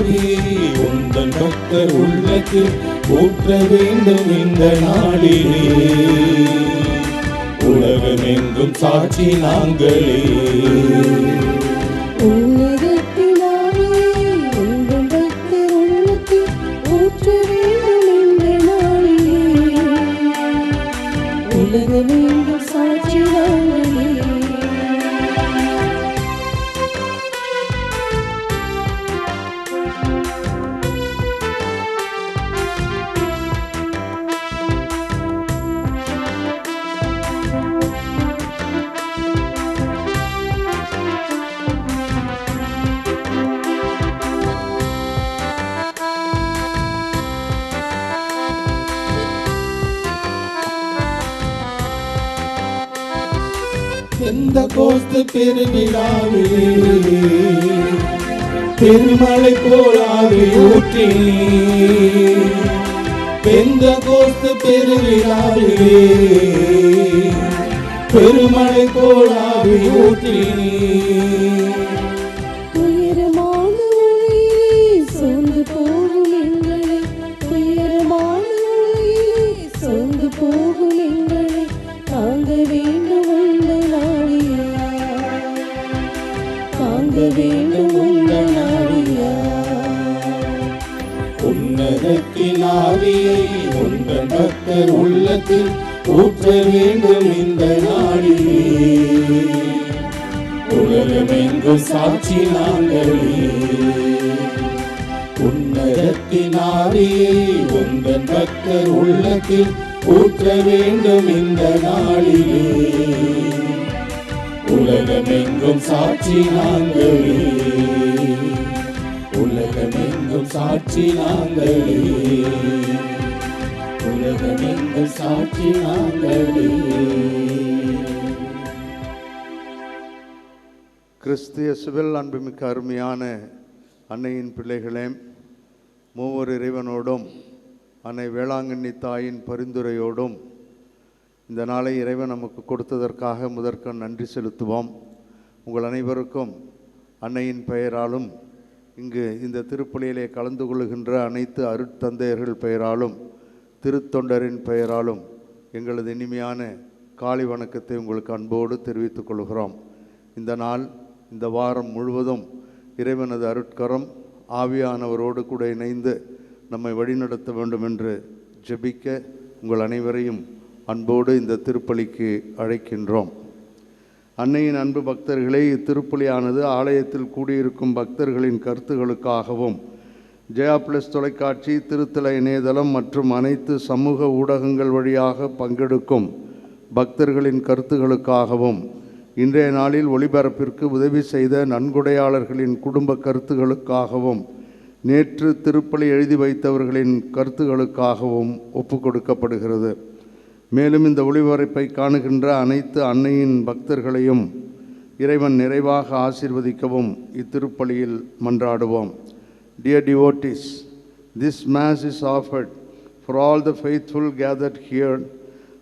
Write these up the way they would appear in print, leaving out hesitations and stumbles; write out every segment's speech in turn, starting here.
ஆவியை உந்தன் பக்தர் உள்ளத்தில் ஊற்ற வேண்டும் இந்த நாளிலே. உலகமெங்கும் சாட்சி நாங்களே. பெந்தகோஸ்து பெருவிழாவிலே பெருமழை போல் ஆவி ஊற்றினீர். பெந்தகோஸ்து பெருவிழாவிலே பெருமழை போல் ஆவி ஊற்றினீர். உன்னதத்தின் ஆவியை உந்தன் பக்தர் உள்ளத்தில் ஊற்ற வேண்டும் இந்த நாளிலே. உலகமெங்கும் சாட்சி நாங்களே. உன்னதத்தின் ஆவியை உந்தன் பக்தர் உள்ளத்தில் ஊற்ற வேண்டும் இந்த நாளிலே. உலகமெங்கும் சாட்சி நாங்களே. உலகமெங்கும் சாட்சி நாங்களே. உலகமெங்கும் சாட்சி நாங்களே. கிறிஸ்து இயேசுவில் அன்புமிக்க அருமையான அன்னையின் பிள்ளைகளே, மூவர் இறைவனோடும் அன்னை வேளாங்கண்ணி தாயின் பரிந்துரையோடும் இந்த நாளை இறைவன் நமக்கு கொடுத்ததற்காக முதற்க நன்றி செலுத்துவோம். உங்கள் அனைவருக்கும் அன்னையின் பெயராலும் இங்கு இந்த திருப்பலியிலே கலந்து கொள்கின்ற அனைத்து அருட்தந்தையர்கள் பெயராலும் திருத்தொண்டரின் பெயராலும் எங்களது இனிமையான காலை வணக்கத்தை உங்களுக்கு அன்போடு தெரிவித்துக் கொள்கிறோம். இந்த நாள், இந்த வாரம் முழுவதும் இறைவனது அருட்கரம் ஆவியானவரோடு கூட இணைந்து நம்மை வழிநடத்த வேண்டும் என்று ஜெபிக்க உங்கள் அனைவரையும் அன்போடு இந்த திருப்பலிக்கு அழைக்கின்றோம். அன்னையின் அன்பு பக்தர்களை, இத்திருப்பலியானது ஆலயத்தில் கூடியிருக்கும் பக்தர்களின் கருத்துகளுக்காகவும் ஜெயா பிளஸ் தொலைக்காட்சி, திருத்தல இணையதளம் மற்றும் அனைத்து சமூக ஊடகங்கள் வழியாக பங்கெடுக்கும் பக்தர்களின் கருத்துகளுக்காகவும் இன்றைய நாளில் ஒளிபரப்பிற்கு உதவி செய்த நன்கொடையாளர்களின் குடும்ப கருத்துகளுக்காகவும் நேற்று திருப்பலி எழுதி வைத்தவர்களின் கருத்துகளுக்காகவும் ஒப்பு கொடுக்கப்படுகிறது. மேலும் இந்த ஒளிபரப்பை காணுகின்ற அனைத்து அன்னையின் பக்தர்களையும் இறைவன் நிறைவாக ஆசீர்வதிக்கவும் இத்திருப்பலியில் மன்றாடுவோம். Dear devotees, this Mass is offered for all the faithful gathered here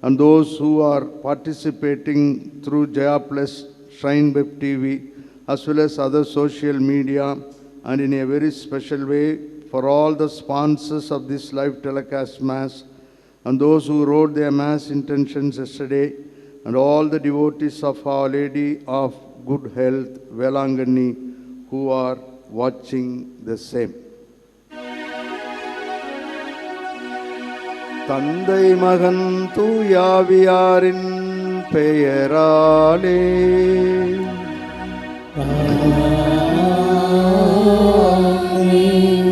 and those who are participating through Jaya Plus, Shrine Web TV, as well as other social media, and in a very special way for all the sponsors of this live telecast Mass and those who wrote their Mass intentions yesterday, and all the devotees of Our Lady of Good Health, Velanganni, who are watching the same. தந்தை மகன் தூயாவியாரின் பெயராலே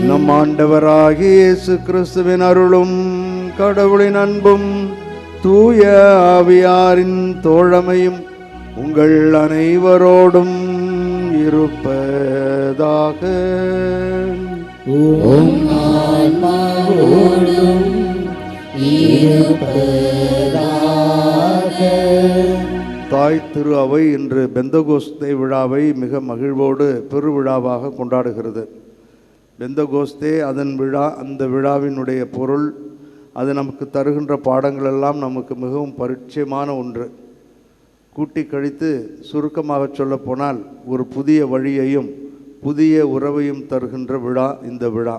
நம் ஆண்டவராகிய இயேசு கிறிஸ்துவின் அருளும் கடவுளின் அன்பும் தூய ஆவியாரின் தோழமையும் உங்கள் அனைவரோடும் இருப்பதாக. தாய் திரு அவை இன்று பெந்தகோஸ்தே விழாவை மிக மகிழ்வோடு பெருவிழாவாக கொண்டாடுகிறது. பெந்தகோஸ்தே அதன் விழா, அந்த விழாவினுடைய பொருள், அது நமக்கு தருகின்ற பாடங்கள் எல்லாம் நமக்கு மிகவும் பரிச்சயமான ஒன்று. கூட்டி கழித்து சுருக்கமாக சொல்லப்போனால் ஒரு புதிய வழியையும் புதிய உறவையும் தருகின்ற விழா இந்த விழா.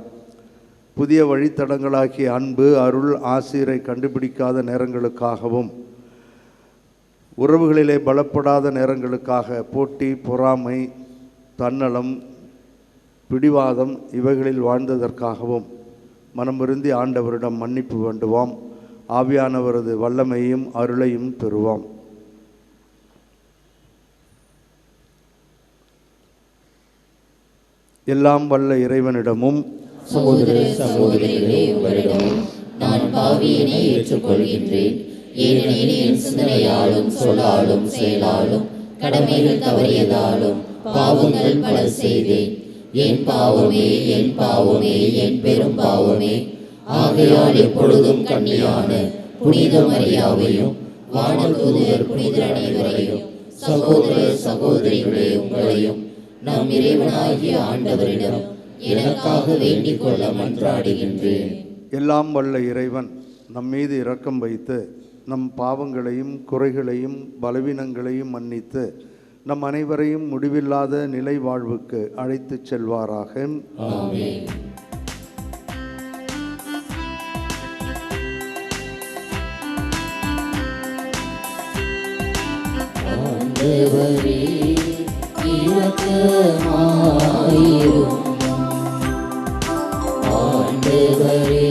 புதிய வழித்தடங்களாகிய அன்பு, அருள், ஆசீரை கண்டுபிடிக்காத நேரங்களுக்காகவும், உறவுகளிலே பலப்படாத நேரங்களுக்காக, போட்டி, பொறாமை, தன்னலம், பிடிவாதம் இவைகளில் வாழ்ந்ததற்காகவும் மனம் வருந்தி ஆண்டவரிடம் மன்னிப்பு வேண்டுவோம். ஆவியானவரது வல்லமையும் அருளையும் பெறுவோம். எல்லாம் வல்ல இறைவனிடமும் சகோதர சகோதரிகளே, உங்களிடமும் நான் பாவியினை ஏற்றுக்கொள்கின்றேன். ஏனெனில் என் சிந்தனையாலும் சொல்லாலும் செயலாலும் கடமைகள் தவறியதாலும் பாவங்கள் பல செய்தேன். என் பாவமே, என் பாவமே, என் பெரும் பாவமே. ஆகையால் எப்பொழுதும் கன்னியான புனித மரியாவையும் வானதூதர் புனிதர் அனைவரையும் சகோதர சகோதரிகளே உங்களையும் நம் இறைவனாகிய ஆண்டவரிடம் எனக்காக வேண்டிக் கொள்ள மன்றாடுகின்றேன். எல்லாம் வல்ல இறைவன் நம் மீது இரக்கம் வைத்து நம் பாவங்களையும் குறைகளையும் பலவீனங்களையும் மன்னித்து நம் அனைவரையும் முடிவில்லாத நிலை வாழ்வுக்கு அழைத்துச் செல்வாராக. ஆமென். ஆண்டவரே இரக்கமாயிரும். ஆண்டவரே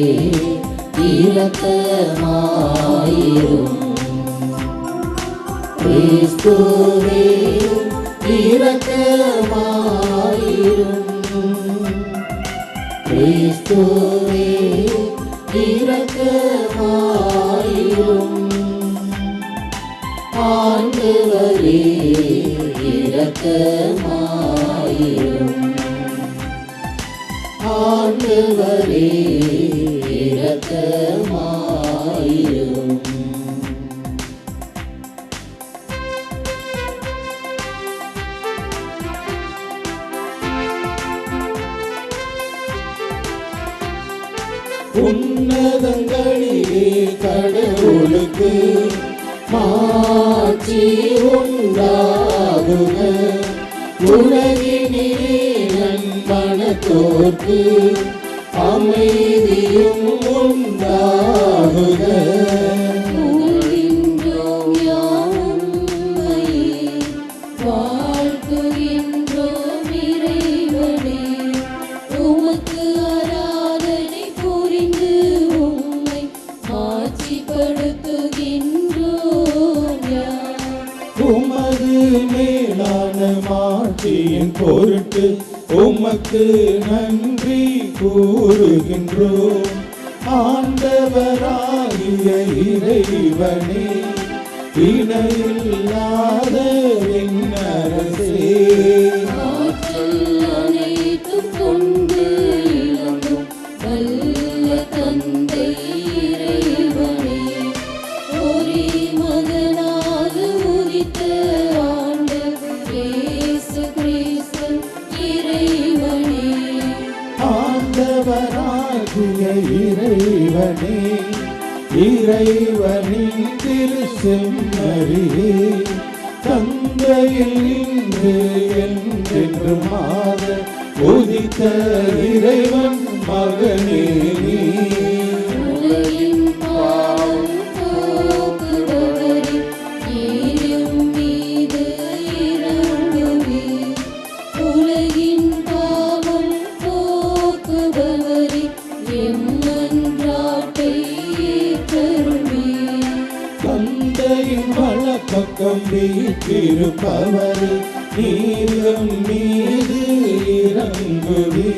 இரக்கமாயிரும். கிறிஸ்துவே இரக்கமாயிரும். கிறிஸ்துவே இரக்கமாயிரும். ஆண்டவரே இரக்கமாயிரும். ஆண்டவரே இரக்கமாயிரும். உன்னதங்களிலே கடவுளுக்கு மாட்சி உண்டாகுக. உலகினிலே நன்மனத்தோர்க்கு அமைதியும் உண்டாகுக. புகழ்கின்றோம் யாம் உம்மையே, வாழ்த்துகின்றோம் இறைவனே. உமக்கு ஆராதனை புரிந்து உம்மை மாட்சிப்படுத்துகின்றோம் யாம். உமது மேலான மாட்சியின் பொருட்டு உமக்கு நன்றி கூறுகின்றோம். ஆண்டவராகிய இறைவனே, இணையில்லாத விண்ணரசே, ஆற்றல் அனைத்தும் கொண்டு இளங்கும் வல்ல தந்தை இறைவனே, ஒரே மகனாக உதித்த ஆண்டவர் இயேசு கிறிஸ்து இறைவனே. ஆண்டவராகிய இறைவனே, இறைவனின் திருச்செம்மறியே, தந்தையில் நின்று என்றென்றுமாக உதித்த இறைவன் மகனே நீ. உலகின் பாவம் போக்குபவரே, நீரும் மீது இறங்குவே. உலகின் பாவம் போக்குபவரே, எம் மன்றாட்டை ஏற்றருள்வே. தந்தையின் வலப்பக்கம் வீற்றிருப்பவரே, நீரும் மீது இறங்குவே.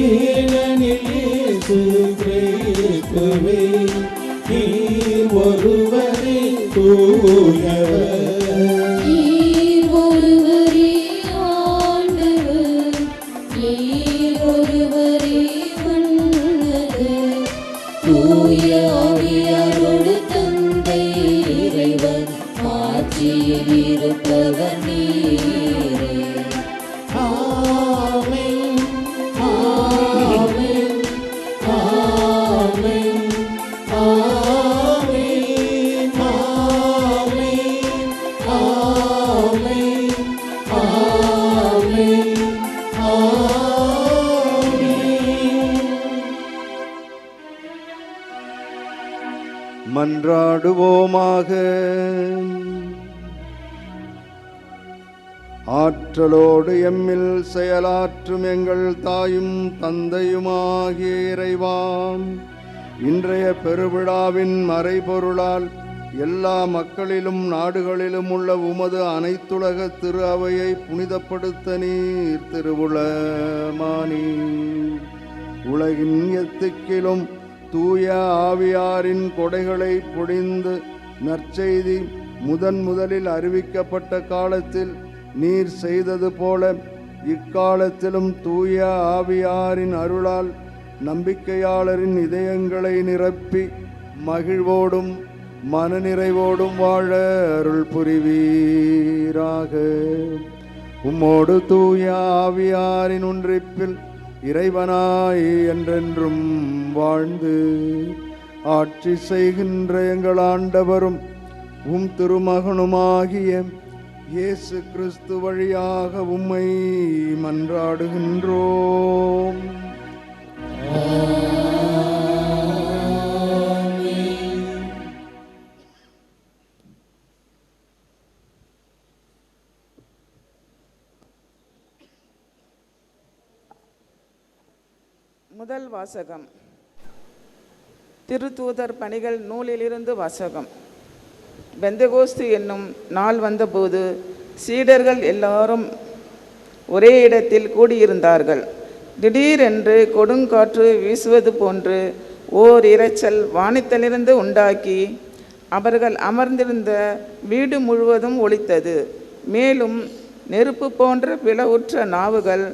ஏனெனில் இயேசு கிறிஸ்துவே, நீர் ஒருவரே தூயவர். நீர் ஒருவரே ஆண்டவர், நீர் ஒருவரே உன்னதர். தூய ஆவியாரோடு தந்தை இறைவன் ஆட்சியில் இருப்பவர் நீரே. ஆமென், ஆமென், ஆமென், ஆமென், ஆமென், ஆமென், ஆமென், மன்றாடுவோமாக. ஆற்றலோடு எம்மில் செயலாற்றும் எங்கள் தாயும் தந்தையுமாகிய இறைவாம், இன்றைய பெருவிழாவின் மறைபொருளால் எல்லா மக்களிலும் நாடுகளிலும் உள்ள உமது அனைத்துலக திரு அவையை புனிதப்படுத்த நீர் திருவுளமானீர். உலகின் எத்திக்கிலும் தூய ஆவியாரின் கொடைகளை பொழிந்து நற்செய்தி முதலில் அறிவிக்கப்பட்ட காலத்தில் நீர் செய்தது போல இக்காலத்திலும் தூய ஆவியாரின் அருளால் நம்பிக்கையாளரின் இதயங்களை நிரப்பி மகிழ்வோடும் மனநிறைவோடும் வாழ அருள் புரிவீராக. உம்மோடு தூய ஆவியாரின் ஒன்றிப்பில் இறைவனாய் என்றென்றும் வாழ்ந்து ஆட்சி செய்கின்ற எங்கள் ஆண்டவரும் உம் திருமகனுமாகிய இயேசு கிறிஸ்து வழியாக உம்மை மன்றாடுகின்றோம். முதல் வாசகம். திருத்தூதர் பணிகள் நூலிலிருந்து வாசகம். பெந்தகோஸ்து என்னும் நாள் வந்தபோது சீடர்கள் எல்லாரும் ஒரே இடத்தில் கூடியிருந்தார்கள். திடீரென்று கொடுங்காற்று வீசுவது போன்று ஓர் இரைச்சல் வானத்திலிருந்து உண்டாக்கி அவர்கள் அமர்ந்திருந்த வீடு முழுவதும் ஒலித்தது. மேலும் நெருப்பு போன்ற பிளவுற்ற நாவுகள்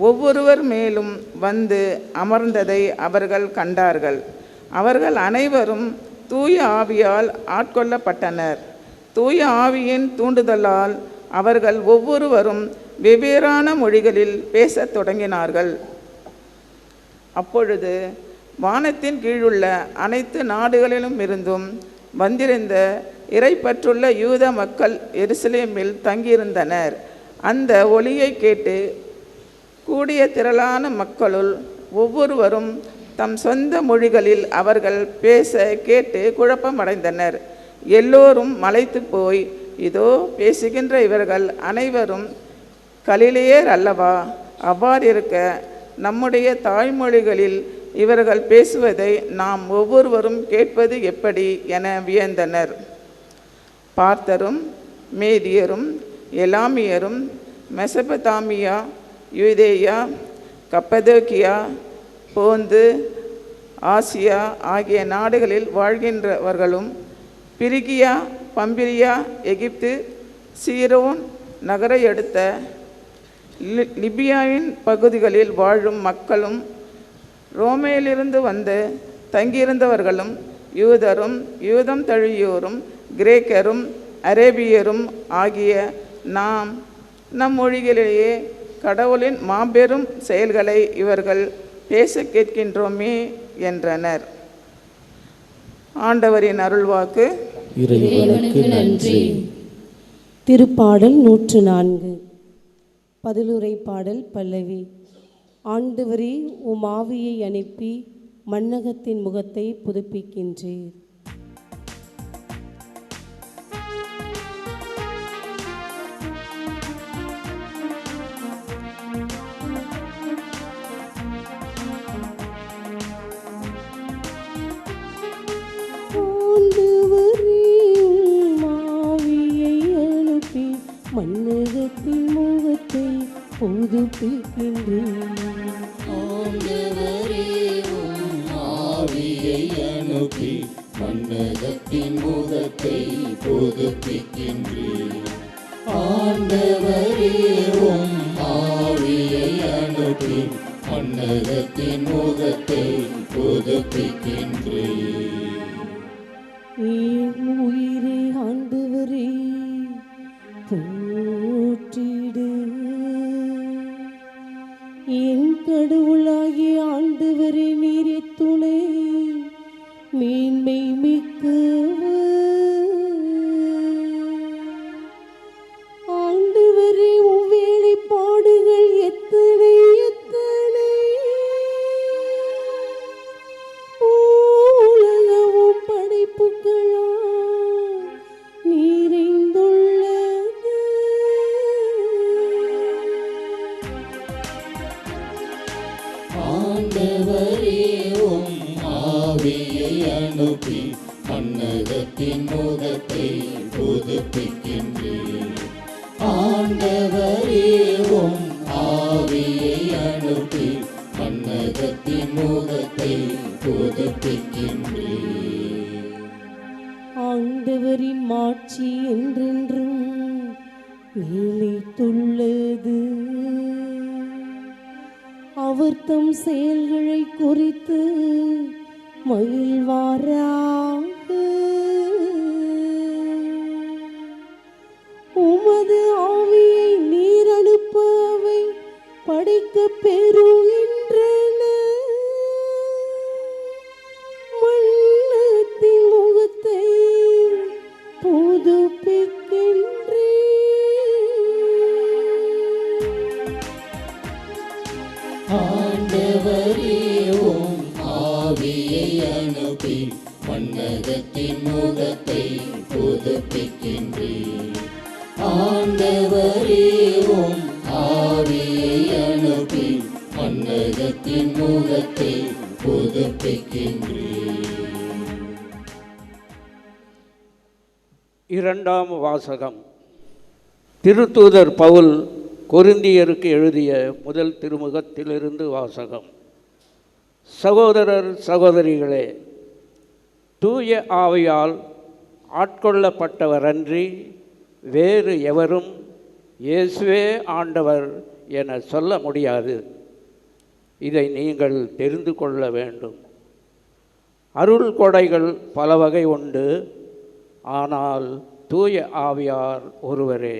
ஒவ்வொருவர் மேலும் வந்து அமர்ந்ததை அவர்கள் கண்டார்கள். அவர்கள் அனைவரும் தூய ஆவியால் ஆட்கொள்ளப்பட்டனர். தூய ஆவியின் தூண்டுதலால் அவர்கள் ஒவ்வொருவரும் வெவ்வேறான மொழிகளில் பேசத் தொடங்கினார்கள். அப்பொழுது வானத்தின் கீழுள்ள அனைத்து நாடுகளிலும் இருந்தும் வந்திருந்த இறைப்பற்றுள்ள யூத மக்கள் எருசலேமில் தங்கியிருந்தனர். அந்த ஒலியை கேட்டு கூடிய திரளான மக்களுள் ஒவ்வொருவரும் தம் சொந்த மொழிகளில் அவர்கள் பேச கேட்டு குழப்பமடைந்தனர். எல்லோரும் மலைத்து போய், இதோ பேசுகின்ற இவர்கள் அனைவரும் கலிலேயர் அல்லவா? அவ்வாறு இருக்க நம்முடைய தாய்மொழிகளில் இவர்கள் பேசுவதை நாம் ஒவ்வொருவரும் கேட்பது எப்படி என வியந்தனர். பார்த்தரும் மேதியரும் எலாமியரும் மெசபதாமியா, யூதேயா, கப்பதோக்கியா, போந்து, ஆசியா ஆகிய நாடுகளில் வாழ்கின்றவர்களும் பிரிகியா, பம்பிரியா, எகிப்து, சீரோன் நகரை அடுத்த லிபியாவின் பகுதிகளில் வாழும் மக்களும் ரோமேலிருந்து வந்து தங்கியிருந்தவர்களும் யூதரும் யூதம் தழுவியோரும் கிரேக்கரும் அரேபியரும் ஆகிய நாம் நம் மொழிகளிலேயே கடவுளின் மாபெரும் செயல்களை இவர்கள் பேச கேட்கின்றோமே என்றனர். ஆண்டவரின் அருள்வாக்கு. இறைவனுக்கு நன்றி. திருப்பாடல் 104. பதிலுரை பாடல் பல்லவி. ஆண்டவரே, உம் ஆவியை அனுப்பி மண்ணகத்தின் முகத்தை புதுப்பிக்கின்றீர். மண்ணகத்தின் முகத்தை புதுப்பிக்கின்றீர். ஆண்டவரே, உம் ஆவியை அனுப்பி மண்ணகத்தின் முகத்தை புதுப்பிக்கின்றீர். ஆண்டவரே, உம் ஆவியை அனுப்பி மண்ணகத்தின் முகத்தை புதுப்பிக்கின்றீர். என் உயிரே ஆண்டவரே போற்றிடு. என் கடவுளாகிய ஆண்டவரே, நீரே துணை மேன்மை மிக்கவர். ஆண்டவரே, உம் வேலைப்பாடுகள் எத்தனை எத்தனை. உலக உம் ஆவியை அனுப்பி மன்னகத்தின் முகத்தை புதுப்பிக்கின்றீர். ஆண்டவரே உம் ஆவியை அனுப்பி மன்னகத்தின் முகத்தை புதுப்பிக்கின்றீர். ஆண்டவரின் மாட்சி என்றென்றும் நீலைத்துள்ளது. அவர் தம் செயல்களை குறித்து மகிழ்வாராக. உமது ஆவியை நீர் அனுப்ப அவை படைக்க பெறுகின்றன. மன்னத்தின் முகத்தை புதுப்பிக்கின்றீர். ஆண்டவரே உம் ஆவியை அனுப்பி மன்னகத்தின் முகத்தை புதுப்பிக்கின்றீர். ஆண்டவரே உம் ஆவியை அனுப்பி மன்னகத்தின் முகத்தை புதுப்பிக்கின்றீர். இரண்டாம் வாசகம். திருத்தூதர் பவுல் கொரிந்தியருக்கு எழுதிய முதல் திருமுகத்திலிருந்து வாசகம். சகோதரர் சகோதரிகளே, தூய ஆவியால் ஆட்கொள்ளப்பட்டவரன்றி வேறு எவரும் இயேசுவே ஆண்டவர் என சொல்ல முடியாது. இதை நீங்கள் தெரிந்து கொள்ள வேண்டும். அருள் கொடைகள் பல வகை உண்டு, ஆனால் தூய ஆவியார் ஒருவரே.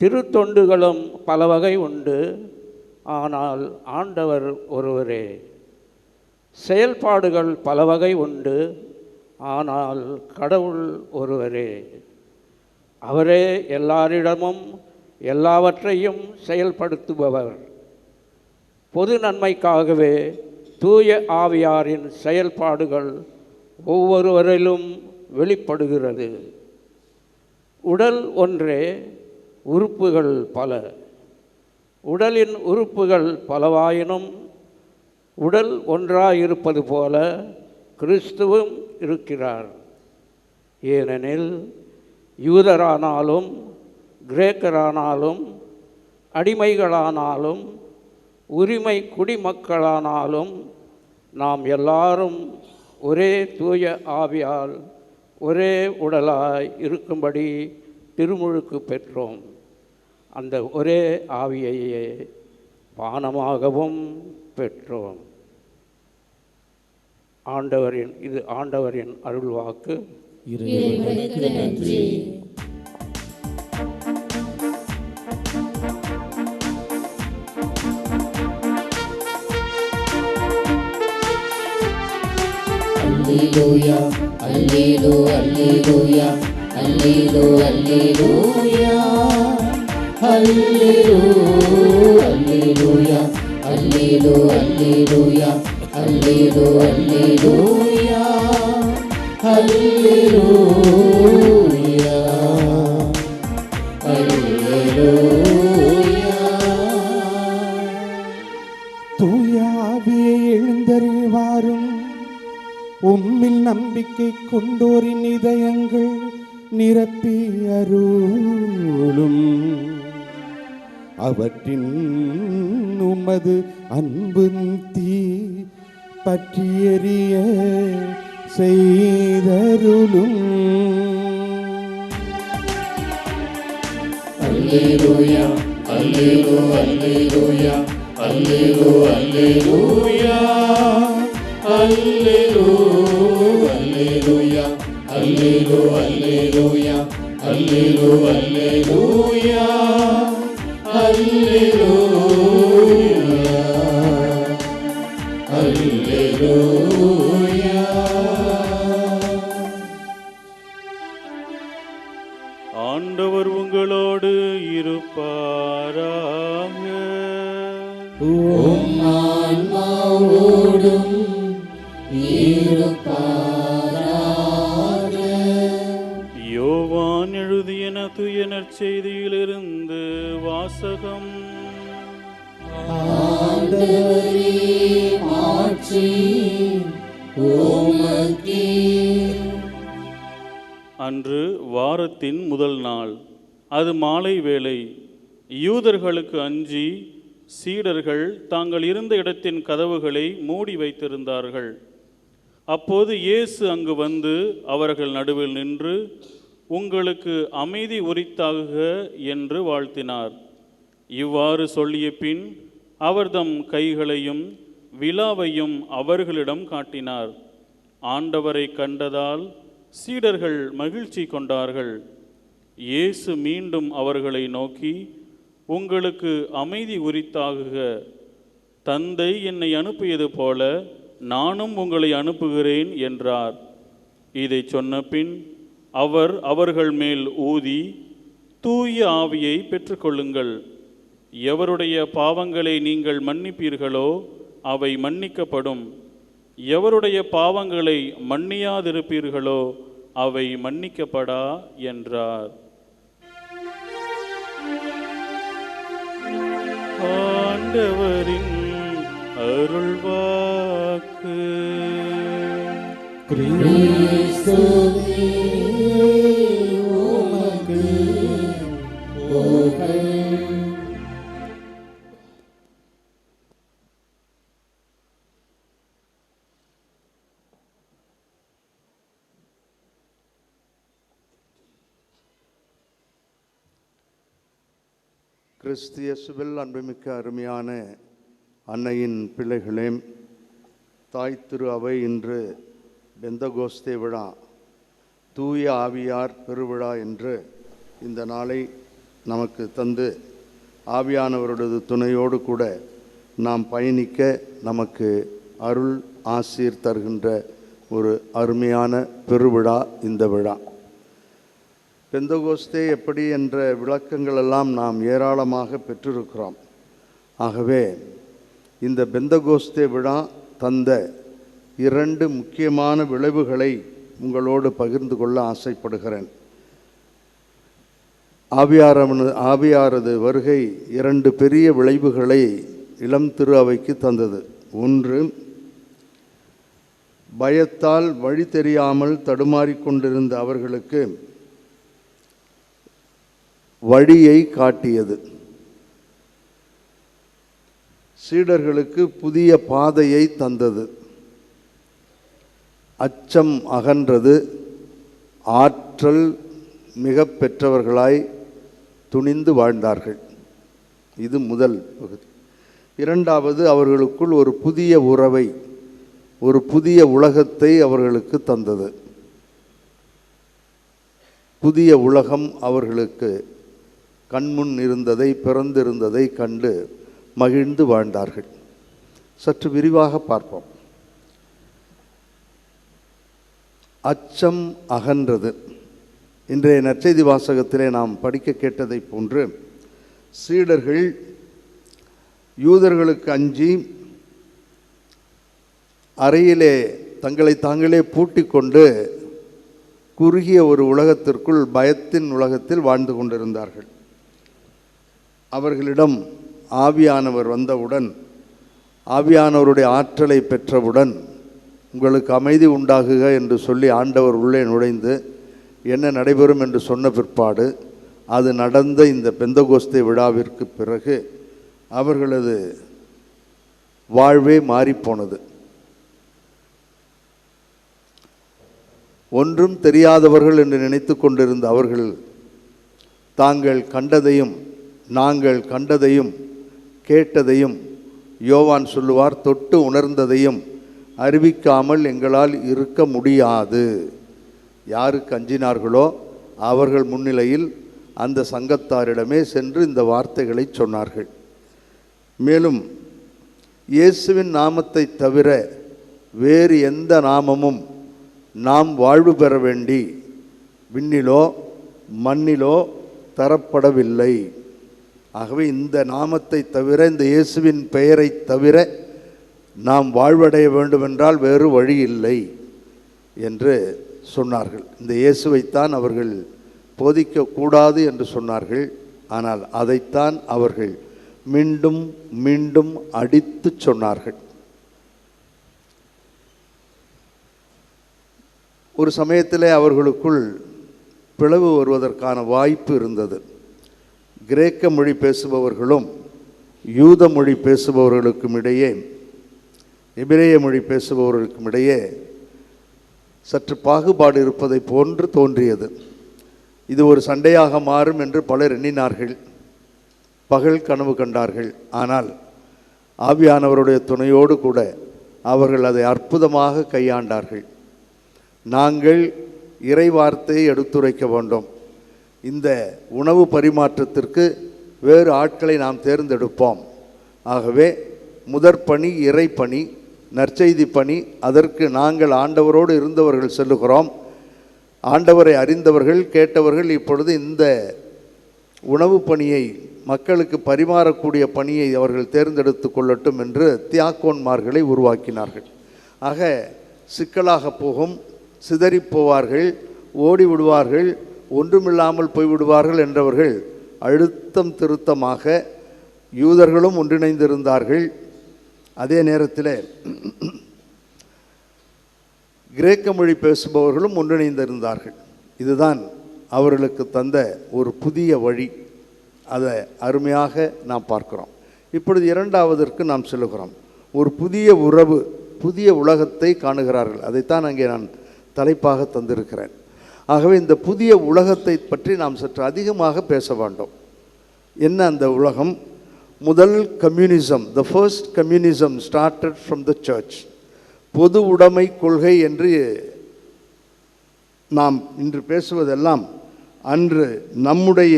திருத்தொண்டுகளும் பல வகை உண்டு, ஆனால் ஆண்டவர் ஒருவரே. செயல்பாடுகள் பல வகை உண்டு, ஆனால் கடவுள் ஒருவரே. அவரே எல்லாரிடமும் எல்லாவற்றையும் செயல்படுத்துபவர். பொது நன்மைக்காகவே தூய ஆவியாரின் செயல்பாடுகள் ஒவ்வொருவரிலும் வெளிப்படுகிறது. உடல் ஒன்றே, உறுப்புகள் பல. உடலின் உறுப்புகள் பலவாயினும் உடல் ஒன்றாயிருப்பது போல கிறிஸ்துவும் இருக்கிறார். ஏனெனில் யூதரானாலும் கிரேக்கரானாலும் அடிமைகளானாலும் உரிமை குடிமக்களானாலும் நாம் எல்லாரும் ஒரே தூய ஆவியால் ஒரே உடலாய் இருக்கும்படி திருமுழுக்கு பெற்றோம். அந்த ஒரே ஆவியையே பானமாகவும் பெற்றோம். ஆண்டவரின் அருள்வாக்கு. இறைவனுக்கு நன்றி. அல்லேலூயா அல்லேலூயா அல்லேலூயா அல்லேலூயா அல்லேலூயா அல்லேலூயா அல்லேலூயா அல்லேலூயா அல்லேலூயா. தூய ஆவியை எழுந்தருள்வாரும். உம்மில் நம்பிக்கை கொண்டோரின் இதயங்கள் நிரப்பி அருளும். அவற்றின் உமது அன்பின் தீ பற்றி எரிய செய்தருளும். அல்லேலூயா அல்லேலூயா அல்லேலூயா அல்லேலூயா அல்லேலூயா அல்லேலூயா அல்லேலூயா. ஆண்டவர் உங்களோடு இருப்பாராக. உம் ஆன்மாவோடும் இருப்பாராக. யோவான் எழுதிய தூய நற்செய்தியிலிருந்து வாசகம். ஆண்டவரே மாட்சி உமக்கே. அன்று வாரத்தின் முதல் நாள், அது மாலை வேளை. யூதர்களுக்கு அஞ்சி சீடர்கள் தாங்கள் இருந்த இடத்தின் கதவுகளை மூடி வைத்திருந்தார்கள். அப்போது இயேசு அங்கு வந்து அவர்கள் நடுவில் நின்று, உங்களுக்கு அமைதி உரித்தாகுக என்று வாழ்த்தினார். இவ்வாறு சொல்லிய பின் அவர் தம் கைகளையும் விலாவையும் அவர்களிடம் காட்டினார். ஆண்டவரை கண்டதால் சீடர்கள் மகிழ்ச்சி கொண்டார்கள். இயேசு மீண்டும் அவர்களை நோக்கி, உங்களுக்கு அமைதி உரித்தாகுக. தந்தை என்னை அனுப்பியது போல நானும் உங்களை அனுப்புகிறேன் என்றார். இதை சொன்ன பின் அவர் அவர்கள் மேல் ஊதி, தூய ஆவியை பெற்றுக்கொள்ளுங்கள். எவருடைய பாவங்களை நீங்கள் மன்னிப்பீர்களோ அவை மன்னிக்கப்படும். எவருடைய பாவங்களை மன்னியாதிருப்பீர்களோ அவை மன்னிக்கப்படா என்றார். ஆண்டவரின் அருள்வாக்கு. கிறிஸ்துவே உமக்கு புகழ். கிறிஸ்து இயேசுவில் அன்புமிக்க அருமையான அன்னையின் பிள்ளைகளே, தாய் திரு அவை இன்று பெந்தகோஸ்தே விழா, தூய ஆவியார் பெருவிழா என்று இந்த நாளை நமக்கு தந்து ஆவியானவரது துணையோடு கூட நாம் பயணிக்க நமக்கு அருள் ஆசீர் தருகின்ற ஒரு அருமையான பெருவிழா இந்த விழா. பெந்தகோஸ்தே எப்படி என்ற விளக்கங்களெல்லாம் நாம் ஏராளமாக பெற்றிருக்கிறோம். ஆகவே இந்த பெந்தகோஸ்தே விழா தந்த 2 முக்கியமான விளைவுகளை உங்களோடு பகிர்ந்து கொள்ள ஆசைப்படுகிறேன். ஆவியாரது வருகை 2 பெரிய விளைவுகளை இளம் திரு அவைக்கு தந்தது. ஒன்று, பயத்தால் வழி தெரியாமல் தடுமாறிக்கொண்டிருந்த அவர்களுக்கு வழியை காட்டியது. சீடர்களுக்கு புதிய பாதையை தந்தது. அச்சம் அகன்றது. ஆற்றல் மிக பெற்றவர்களாய் துணிந்து வாழ்ந்தார்கள். இது முதல் பகுதி. இரண்டாவது, அவர்களுக்குள் ஒரு புதிய உறவை, ஒரு புதிய உலகத்தை அவர்களுக்கு தந்தது. புதிய உலகம் அவர்களுக்கு கண்முன் இருந்ததை, பிறந்திருந்ததை கண்டு மகிழ்ந்து வாழ்ந்தார்கள். சற்று விரிவாக பார்ப்போம். அச்சம் அகன்றது. இன்றைய நற்செய்தி வாசகத்திலே நாம் படிக்க கேட்டதை போன்று சீடர்கள் யூதர்களுக்கு அஞ்சி அறையிலே தங்களை தாங்களே பூட்டி கொண்டு குறுகிய ஒரு உலகத்திற்குள், பயத்தின் உலகத்தில் வாழ்ந்து கொண்டிருந்தார்கள். அவர்களிடம் ஆவியானவர் வந்தவுடன், ஆவியானவருடைய ஆற்றலை பெற்றவுடன், உங்களுக்கு அமைதி உண்டாகுக என்று சொல்லி ஆண்டவர் உள்ளே நுழைந்து என்ன நடைபெறும் என்று சொன்ன பிற்பாடு, அது நடந்த இந்த பெந்தகோஸ்தே விழாவிற்கு பிறகு அவர்களது வாழ்வே மாறிப்போனது. ஒன்றும் தெரியாதவர்கள் என்று நினைத்து கொண்டிருந்த அவர்கள் தாங்கள் கண்டதையும் நாங்கள் கண்டதையும் கேட்டதையும், யோவான் சொல்லுவார், தொட்டு உணர்ந்ததையும் அறிவிக்காமல் எங்களால் இருக்க முடியாது. யாருக்கு அஞ்சினார்களோ அவர்கள் முன்னிலையில் அந்த சங்கத்தாரிடமே சென்று இந்த வார்த்தைகளை சொன்னார்கள். மேலும் இயேசுவின் நாமத்தை தவிர வேறு எந்த நாமமும் நாம் வாழ்வு பெற வேண்டி விண்ணிலோ மண்ணிலோ தரப்படவில்லை. ஆகவே இந்த நாமத்தை தவிர, இந்த இயேசுவின் பெயரை தவிர நாம் வாழ்வடைய வேண்டுமென்றால் வேறு வழி இல்லை என்று சொன்னார்கள். இந்த இயேசுவைத்தான் அவர்கள் போதிக்கக்கூடாது என்று சொன்னார்கள். ஆனால் அதைத்தான் அவர்கள் மீண்டும் மீண்டும் அடித்து சொன்னார்கள். ஒரு சமயத்தில் அவர்களுக்குள் பிளவு வருவதற்கான வாய்ப்பு இருந்தது. கிரேக்க மொழி பேசுபவர்களும் யூத மொழி பேசுபவர்களுக்கும் இடையே, எபிரேய மொழி பேசுபவர்களுக்கும் இடையே சற்று பாகுபாடு இருப்பதை போன்று தோன்றியது. இது ஒரு சண்டையாக மாறும் என்று பலர் எண்ணினார்கள். பகல் கனவு கண்டார்கள். ஆனால் ஆவியானவருடைய துணையோடு கூட அவர்கள் அதை அற்புதமாக கையாண்டார்கள். நாங்கள் இறை வார்த்தையை எடுத்துரைக்க வேண்டும். இந்த உணவு பரிமாற்றத்திற்கு வேறு ஆட்களை நாம் தேர்ந்தெடுப்போம். ஆகவே முதற்பணி இறை பணி, நற்செய்தி பணி. அதற்கு நாங்கள் ஆண்டவரோடு இருந்தவர்கள் செல்லுகிறோம். ஆண்டவரை அறிந்தவர்கள் கேட்டவர்கள் இப்பொழுது இந்த உணவு பணியை, மக்களுக்கு பரிமாறக்கூடிய பணியை அவர்கள் தேர்ந்தெடுத்து கொள்ளட்டும் என்று தியாக்கோன்மார்களை உருவாக்கினார்கள். ஆக சிக்கலாக போகும், சிதறிப்போவார்கள், ஓடி விடுவார்கள், ஒன்றுமில்லாமல் போய்விடுவார்கள் என்றவர்கள் அழுத்தம் திருத்தமாக யூதர்களும் ஒன்றிணைந்திருந்தார்கள். அதே நேரத்தில் கிரேக்க மொழி பேசுபவர்களும் ஒன்றிணைந்திருந்தார்கள். இதுதான் அவர்களுக்கு தந்த ஒரு புதிய வழி. அதை அருமையாக நாம் பார்க்கிறோம். இப்பொழுது இரண்டாவதற்கு நாம் செல்லுகிறோம். ஒரு புதிய உறவு, புதிய உலகத்தை காணுகிறார்கள். அதைத்தான் அங்கே நான் தலைப்பாக தந்திருக்கிறேன். ஆகவே இந்த புதிய உலகத்தை பற்றி நாம் சற்று அதிகமாக பேச வேண்டும். என்ன அந்த உலகம்? முதல் communism, the first communism started from the church. பொது உடைமை கொள்கை என்று நாம் இன்று பேசுவதெல்லாம் அன்று நம்முடைய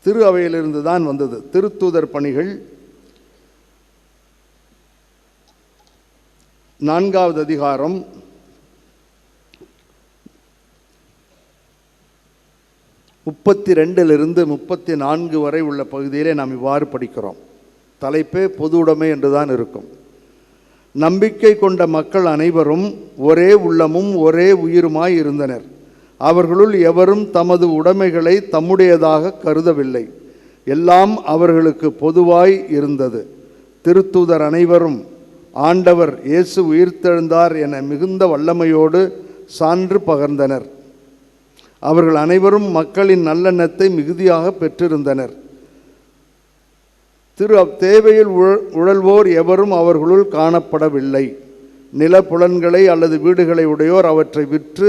திரு அவையிலிருந்து தான் வந்தது. திருத்தூதர் பணிகள் 4வது அதிகாரம் 32 34 வரை உள்ள பகுதியிலே நாம் இவ்வாறு படிக்கிறோம். தலைப்பே பொது உடைமை என்றுதான் இருக்கும். நம்பிக்கை கொண்ட மக்கள் அனைவரும் ஒரே உள்ளமும் ஒரே உயிருமாய் இருந்தனர். அவர்களுள் எவரும் தமது உடைமைகளை தம்முடையதாக கருதவில்லை. எல்லாம் அவர்களுக்கு பொதுவாய் இருந்தது. திருத்தூதர் அனைவரும் ஆண்டவர் இயேசு உயிர்த்தெழுந்தார் என மிகுந்த வல்லமையோடு சான்று பகர்ந்தனர். அவர்கள் அனைவரும் மக்களின் நல்லெண்ணத்தை மிகுதியாக பெற்றிருந்தனர். தேவையில் உழல்வோர் எவரும் அவர்களுள் காணப்படவில்லை. நிலப்புலன்களை அல்லது வீடுகளை உடையோர் அவற்றை விற்று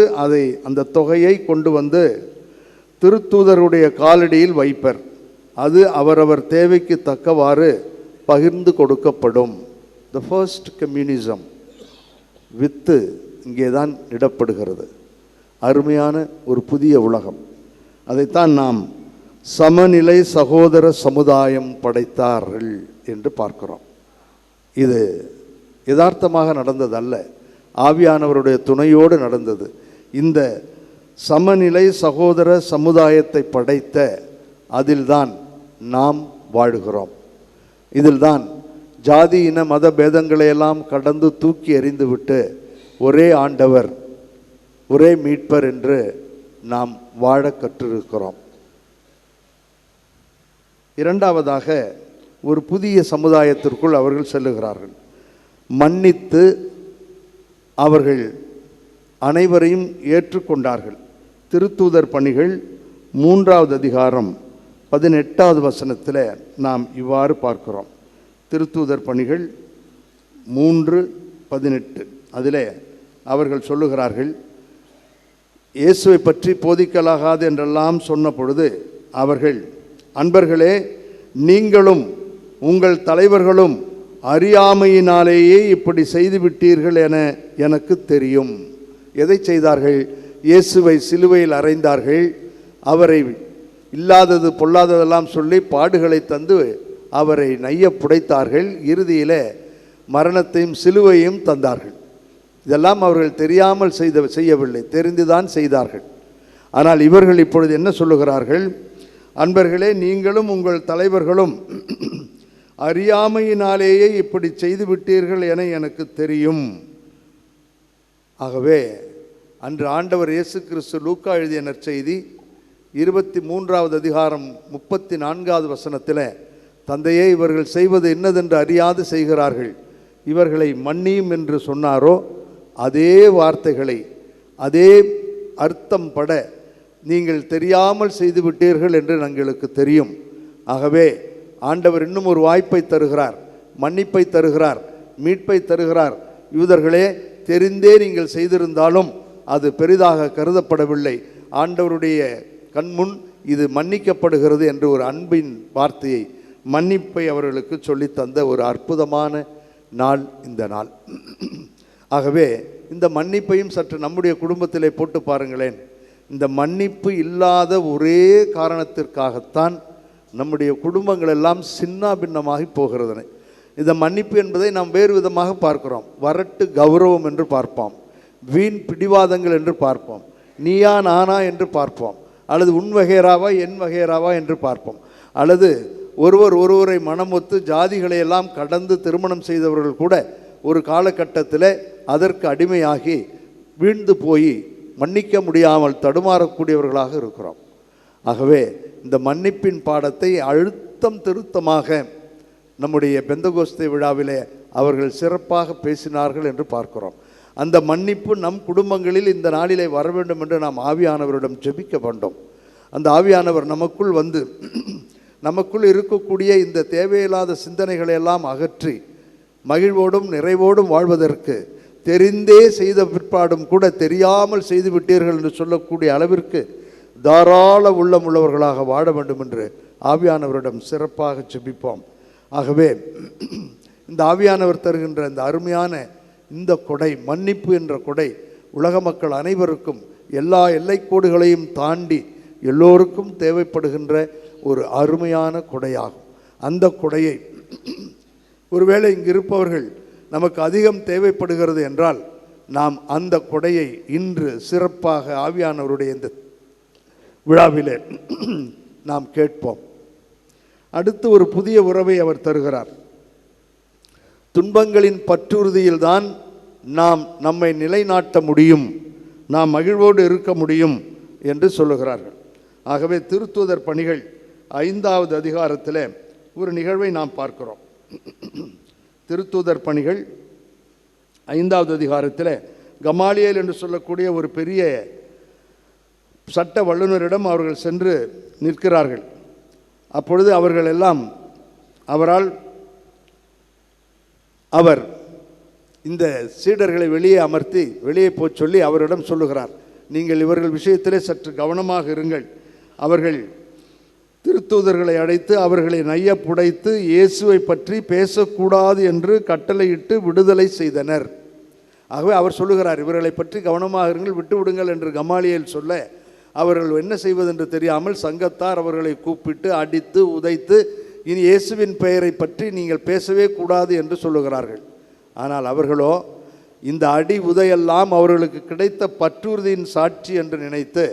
அந்த தொகையை கொண்டு வந்து திருத்தூதருடைய காலடியில் வைப்பர். அது அவரவர் தேவைக்கு தக்கவாறு பகிர்ந்து கொடுக்கப்படும். த ஃபர்ஸ்ட் கம்யூனிசம் வித்து இங்கே தான் இடப்படுகிறது. அருமையான ஒரு புதிய உலகம். அதைத்தான் நாம் சமநிலை சகோதர சமுதாயம் படைத்தார்கள் என்று பார்க்கிறோம். இது யதார்த்தமாக நடந்ததல்ல, ஆவியானவருடைய துணையோடு நடந்தது. இந்த சமநிலை சகோதர சமுதாயத்தை படைத்த அதில்தான் நாம் வாழுகிறோம். இதில்தான் ஜாதி இன மத பேதங்களையெல்லாம் கடந்து தூக்கி எறிந்துவிட்டு ஒரே ஆண்டவர், ஒரே மீட்பர் என்று நாம் வாழ கற்றிருக்கிறோம். இரண்டாவதாக ஒரு புதிய சமுதாயத்திற்குள் அவர்கள் செல்லுகிறார்கள். மன்னித்து அவர்கள் அனைவரையும் ஏற்றுக்கொண்டார்கள். திருத்தூதர் பணிகள் 3வது அதிகாரம் 18வது வசனத்தில் நாம் இவ்வாறு பார்க்கிறோம். திருத்தூதர் பணிகள் 3:18 அதில் அவர்கள் சொல்லுகிறார்கள், இயேசுவை பற்றி போதிக்கலாகாது என்றெல்லாம் சொன்ன பொழுது அவர்கள், அன்பர்களே, நீங்களும் உங்கள் தலைவர்களும் அறியாமையினாலேயே இப்படி செய்துவிட்டீர்கள் என எனக்கு தெரியும். எதை செய்தார்கள்? இயேசுவை சிலுவையில் அறைந்தார்கள். அவரை இல்லாதது பொல்லாததெல்லாம் சொல்லி பாடுகளை தந்து அவரை நைய புடைத்தார்கள். இறுதியில் மரணத்தையும் சிலுவையும் தந்தார்கள். இதெல்லாம் அவர்கள் தெரியாமல் செய்யவில்லை, தெரிந்துதான் செய்தார்கள். ஆனால் இவர்கள் இப்பொழுது என்ன சொல்லுகிறார்கள்? அன்பர்களே, நீங்களும் உங்கள் தலைவர்களும் அறியாமையினாலேயே இப்படி செய்துவிட்டீர்கள் என எனக்கு தெரியும். ஆகவே அன்று ஆண்டவர் இயேசு கிறிஸ்து லூக்கா எழுதிய நற்செய்தி 23வது அதிகாரம் 34வது வசனத்தில் தந்தையே, இவர்கள் செய்வது என்னதென்று அறியாது செய்கிறார்கள், இவர்களை மன்னியும் என்று சொன்னாரோ அதே வார்த்தைகளை அதே அர்த்தம் பட நீங்கள் தெரியாமல் செய்துவிட்டீர்கள் என்று எங்களுக்கு தெரியும். ஆகவே ஆண்டவர் இன்னும் ஒரு வாய்ப்பை தருகிறார், மன்னிப்பை தருகிறார், மீட்பை தருகிறார். யூதர்களே, தெரிந்தே நீங்கள் செய்திருந்தாலும் அது பெரிதாக கருதப்படவில்லை. ஆண்டவருடைய கண்முன் இது மன்னிக்கப்படுகிறது என்று ஒரு அன்பின் வார்த்தையை, மன்னிப்பை அவர்களுக்கு சொல்லித் தந்த ஒரு அற்புதமான நாள் இந்த நாள். ஆகவே இந்த மன்னிப்பையும் சற்று நம்முடைய குடும்பத்திலே போட்டு பாருங்களேன். இந்த மன்னிப்பு இல்லாத ஒரே காரணத்திற்காகத்தான் நம்முடைய குடும்பங்கள் எல்லாம் சின்ன பின்னமாகி போகிறது. இந்த மன்னிப்பு என்பதை நாம் வேறு விதமாக பார்க்கிறோம். வரட்டு கௌரவம் என்று பார்ப்போம், வீண் பிடிவாதங்கள் என்று பார்ப்போம், நீயா நானா என்று பார்ப்போம், அல்லது உன் வகைராவா என் வகைராவா என்று பார்ப்போம், அல்லது ஒருவரை மனமொத்து ஜாதிகளை எல்லாம் கடந்து திருமணம் செய்தவர்கள் கூட ஒரு காலகட்டத்தில் அதற்கு அடிமையாகி வீழ்ந்து போய் மன்னிக்க முடியாமல் தடுமாறக்கூடியவர்களாக இருக்கிறோம். ஆகவே இந்த மன்னிப்பின் பாடத்தை அழுத்தம் திருத்தமாக நம்முடைய பெந்தகோஸ்தே விழாவிலே அவர்கள் சிறப்பாக பேசினார்கள் என்று பார்க்கிறோம். அந்த மன்னிப்பு நம் குடும்பங்களில் இந்த நாளிலே வர வேண்டும் என்று நாம் ஆவியானவரிடம் ஜெபிக்க வேண்டும். அந்த ஆவியானவர் நமக்குள் வந்து நமக்குள் இருக்கக்கூடிய இந்த தேவையில்லாத சிந்தனைகளை எல்லாம் அகற்றி மகிழ்வோடும் நிறைவோடும் வாழ்வதற்கு, தெரிந்தே செய்த பிற்பாடும் கூட தெரியாமல் செய்து விட்டீர்கள் என்று சொல்லக்கூடிய அளவிற்கு தாராள உள்ளமுள்ளவர்களாக வாழ வேண்டும் என்று ஆவியானவரிடம் சிறப்பாக ஜெபிப்போம். ஆகவே இந்த ஆவியானவர் தருகின்ற இந்த அருமையான இந்த கொடை, மன்னிப்பு என்ற கொடை, உலக மக்கள் அனைவருக்கும் எல்லா எல்லைக்கோடுகளையும் தாண்டி எல்லோருக்கும் தேவைப்படுகின்ற ஒரு அருமையான கொடையாகும். அந்த கொடையை ஒருவேளை இங்கு இருப்பவர்கள் நமக்கு அதிகம் தேவைப்படுகிறது என்றால் நாம் அந்த கொடையை இன்று சிறப்பாக ஆவியானவருடைய இந்த விழாவிலே நாம் கேட்போம். அடுத்து ஒரு புதிய உறவை அவர் தருகிறார். துன்பங்களின் பற்றுறுதியில்தான் நாம் நம்மை நிலைநாட்ட முடியும், நாம் மகிழ்வோடு இருக்க முடியும் என்று சொல்லுகிறார்கள். ஆகவே திருத்தூதர் பணிகள் 5வது அதிகாரத்தில் ஒரு நிகழ்வை நாம் பார்க்கிறோம். திருத்தூதர் பணிகள் 5வது அதிகாரத்தில் கமாலியேல் என்று சொல்லக்கூடிய ஒரு பெரிய சட்ட வல்லுநரிடம் அவர்கள் சென்று நிற்கிறார்கள். அப்பொழுது அவர்கள் எல்லாம் அவர் இந்த சீடர்களை வெளியே அமர்த்தி வெளியே போய் சொல்லி அவரிடம் சொல்லுகிறார், நீங்கள் இவர்கள் விஷயத்திலே சற்று கவனமாக இருங்கள். அவர்கள் திருத்தூதர்களை அழைத்து அவர்களை நைய புடைத்து இயேசுவை பற்றி பேசக்கூடாது என்று கட்டளையிட்டு விடுதலை செய்தனர். ஆகவே அவர் சொல்லுகிறார், இவர்களை பற்றி கவனமாக இருங்கள், விட்டு விடுங்கள் என்று கமாலியேல் சொல்ல அவர்கள் என்ன செய்வதென்று தெரியாமல் சங்கத்தார் அவர்களை கூப்பிட்டு அடித்து உதைத்து இனி இயேசுவின் பெயரை பற்றி நீங்கள் பேசவே கூடாது என்று சொல்லுகிறார்கள். ஆனால் அவர்களோ இந்த அடி உதையெல்லாம் அவர்களுக்கு கிடைத்த பற்றுறுதியின் சாட்சி என்று நினைத்து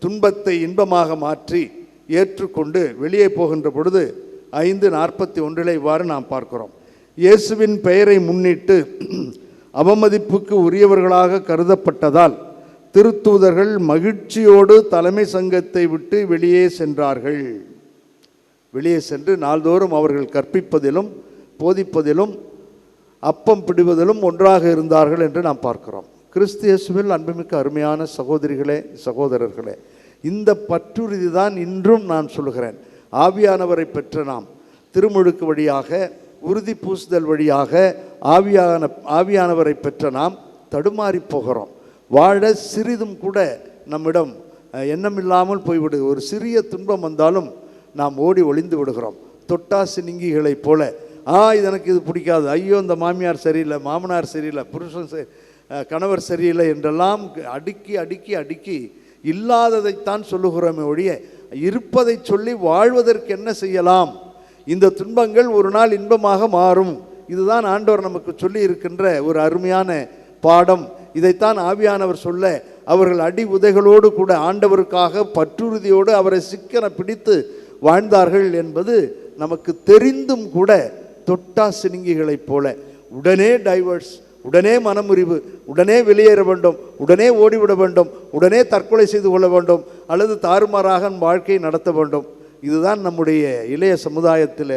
துன்பத்தை இன்பமாக மாற்றி ஏற்றுக்கொண்டு வெளியே போகின்ற பொழுது 5:41 இவ்வாறு நாம் பார்க்கிறோம். இயேசுவின் பெயரை முன்னிட்டு அவமதிப்புக்கு உரியவர்களாக கருதப்பட்டதால் திருத்தூதர்கள் மகிழ்ச்சியோடு தலைமை சங்கத்தை விட்டு வெளியே சென்றார்கள். வெளியே சென்று நாள்தோறும் அவர்கள் கற்பிப்பதிலும் போதிப்பதிலும் அப்பம் பிடிவதிலும் ஒன்றாக இருந்தார்கள் என்று நாம் பார்க்கிறோம். கிறிஸ்து இயேசுவில் அன்புமிக்க அருமையான சகோதரிகளே, சகோதரர்களே, இந்த பற்றுறுதி தான் இன்றும் நான் சொல்கிறேன். ஆவியானவரை பெற்ற நாம் திருமுழுக்கு வழியாக, உறுதி பூசுதல் வழியாக ஆவியானவரை பெற்ற நாம் தடுமாறி போகிறோம். வாழ சிறிதும் கூட நம்மிடம் எண்ணமில்லாமல் போய்விடு. ஒரு சிறிய துன்பம் வந்தாலும் நாம் ஓடி ஒளிந்து விடுகிறோம். தொட்டாசு நீங்கிகளைப் போல, இது எனக்கு இது பிடிக்காது, ஐயோ இந்த மாமியார் சரியில்லை, மாமனார் சரியில்லை, புருஷன் கணவர் சரியில்லை என்றெல்லாம் அடுக்கி அடுக்கி அடுக்கி இல்லாததைத்தான் சொல்லுகிறோமே ஒழிய இருப்பதை சொல்லி வாழ்வதற்கு என்ன செய்யலாம்? இந்த துன்பங்கள் ஒரு நாள் இன்பமாக மாறும். இதுதான் ஆண்டவர் நமக்கு சொல்லி இருக்கின்ற ஒரு அருமையான பாடம். இதைத்தான் ஆவியானவர் சொல்ல அவர்கள் அடி உதைகளோடு கூட ஆண்டவருக்காக பற்றுறுதியோடு அவரை சிக்கன பிடித்து வாழ்ந்தார்கள் என்பது நமக்கு தெரிந்தும் கூட தொட்டா சினிங்கிகளைப் போல உடனே டைவர்ஸ், உடனே மனமுறிவு, உடனே வெளியேற வேண்டும், உடனே ஓடிவிட வேண்டும், உடனே தற்கொலை செய்து கொள்ள வேண்டும், அல்லது தாறுமாறாக வாழ்க்கையை நடத்த வேண்டும். இதுதான் நம்முடைய இளைய சமுதாயத்தில்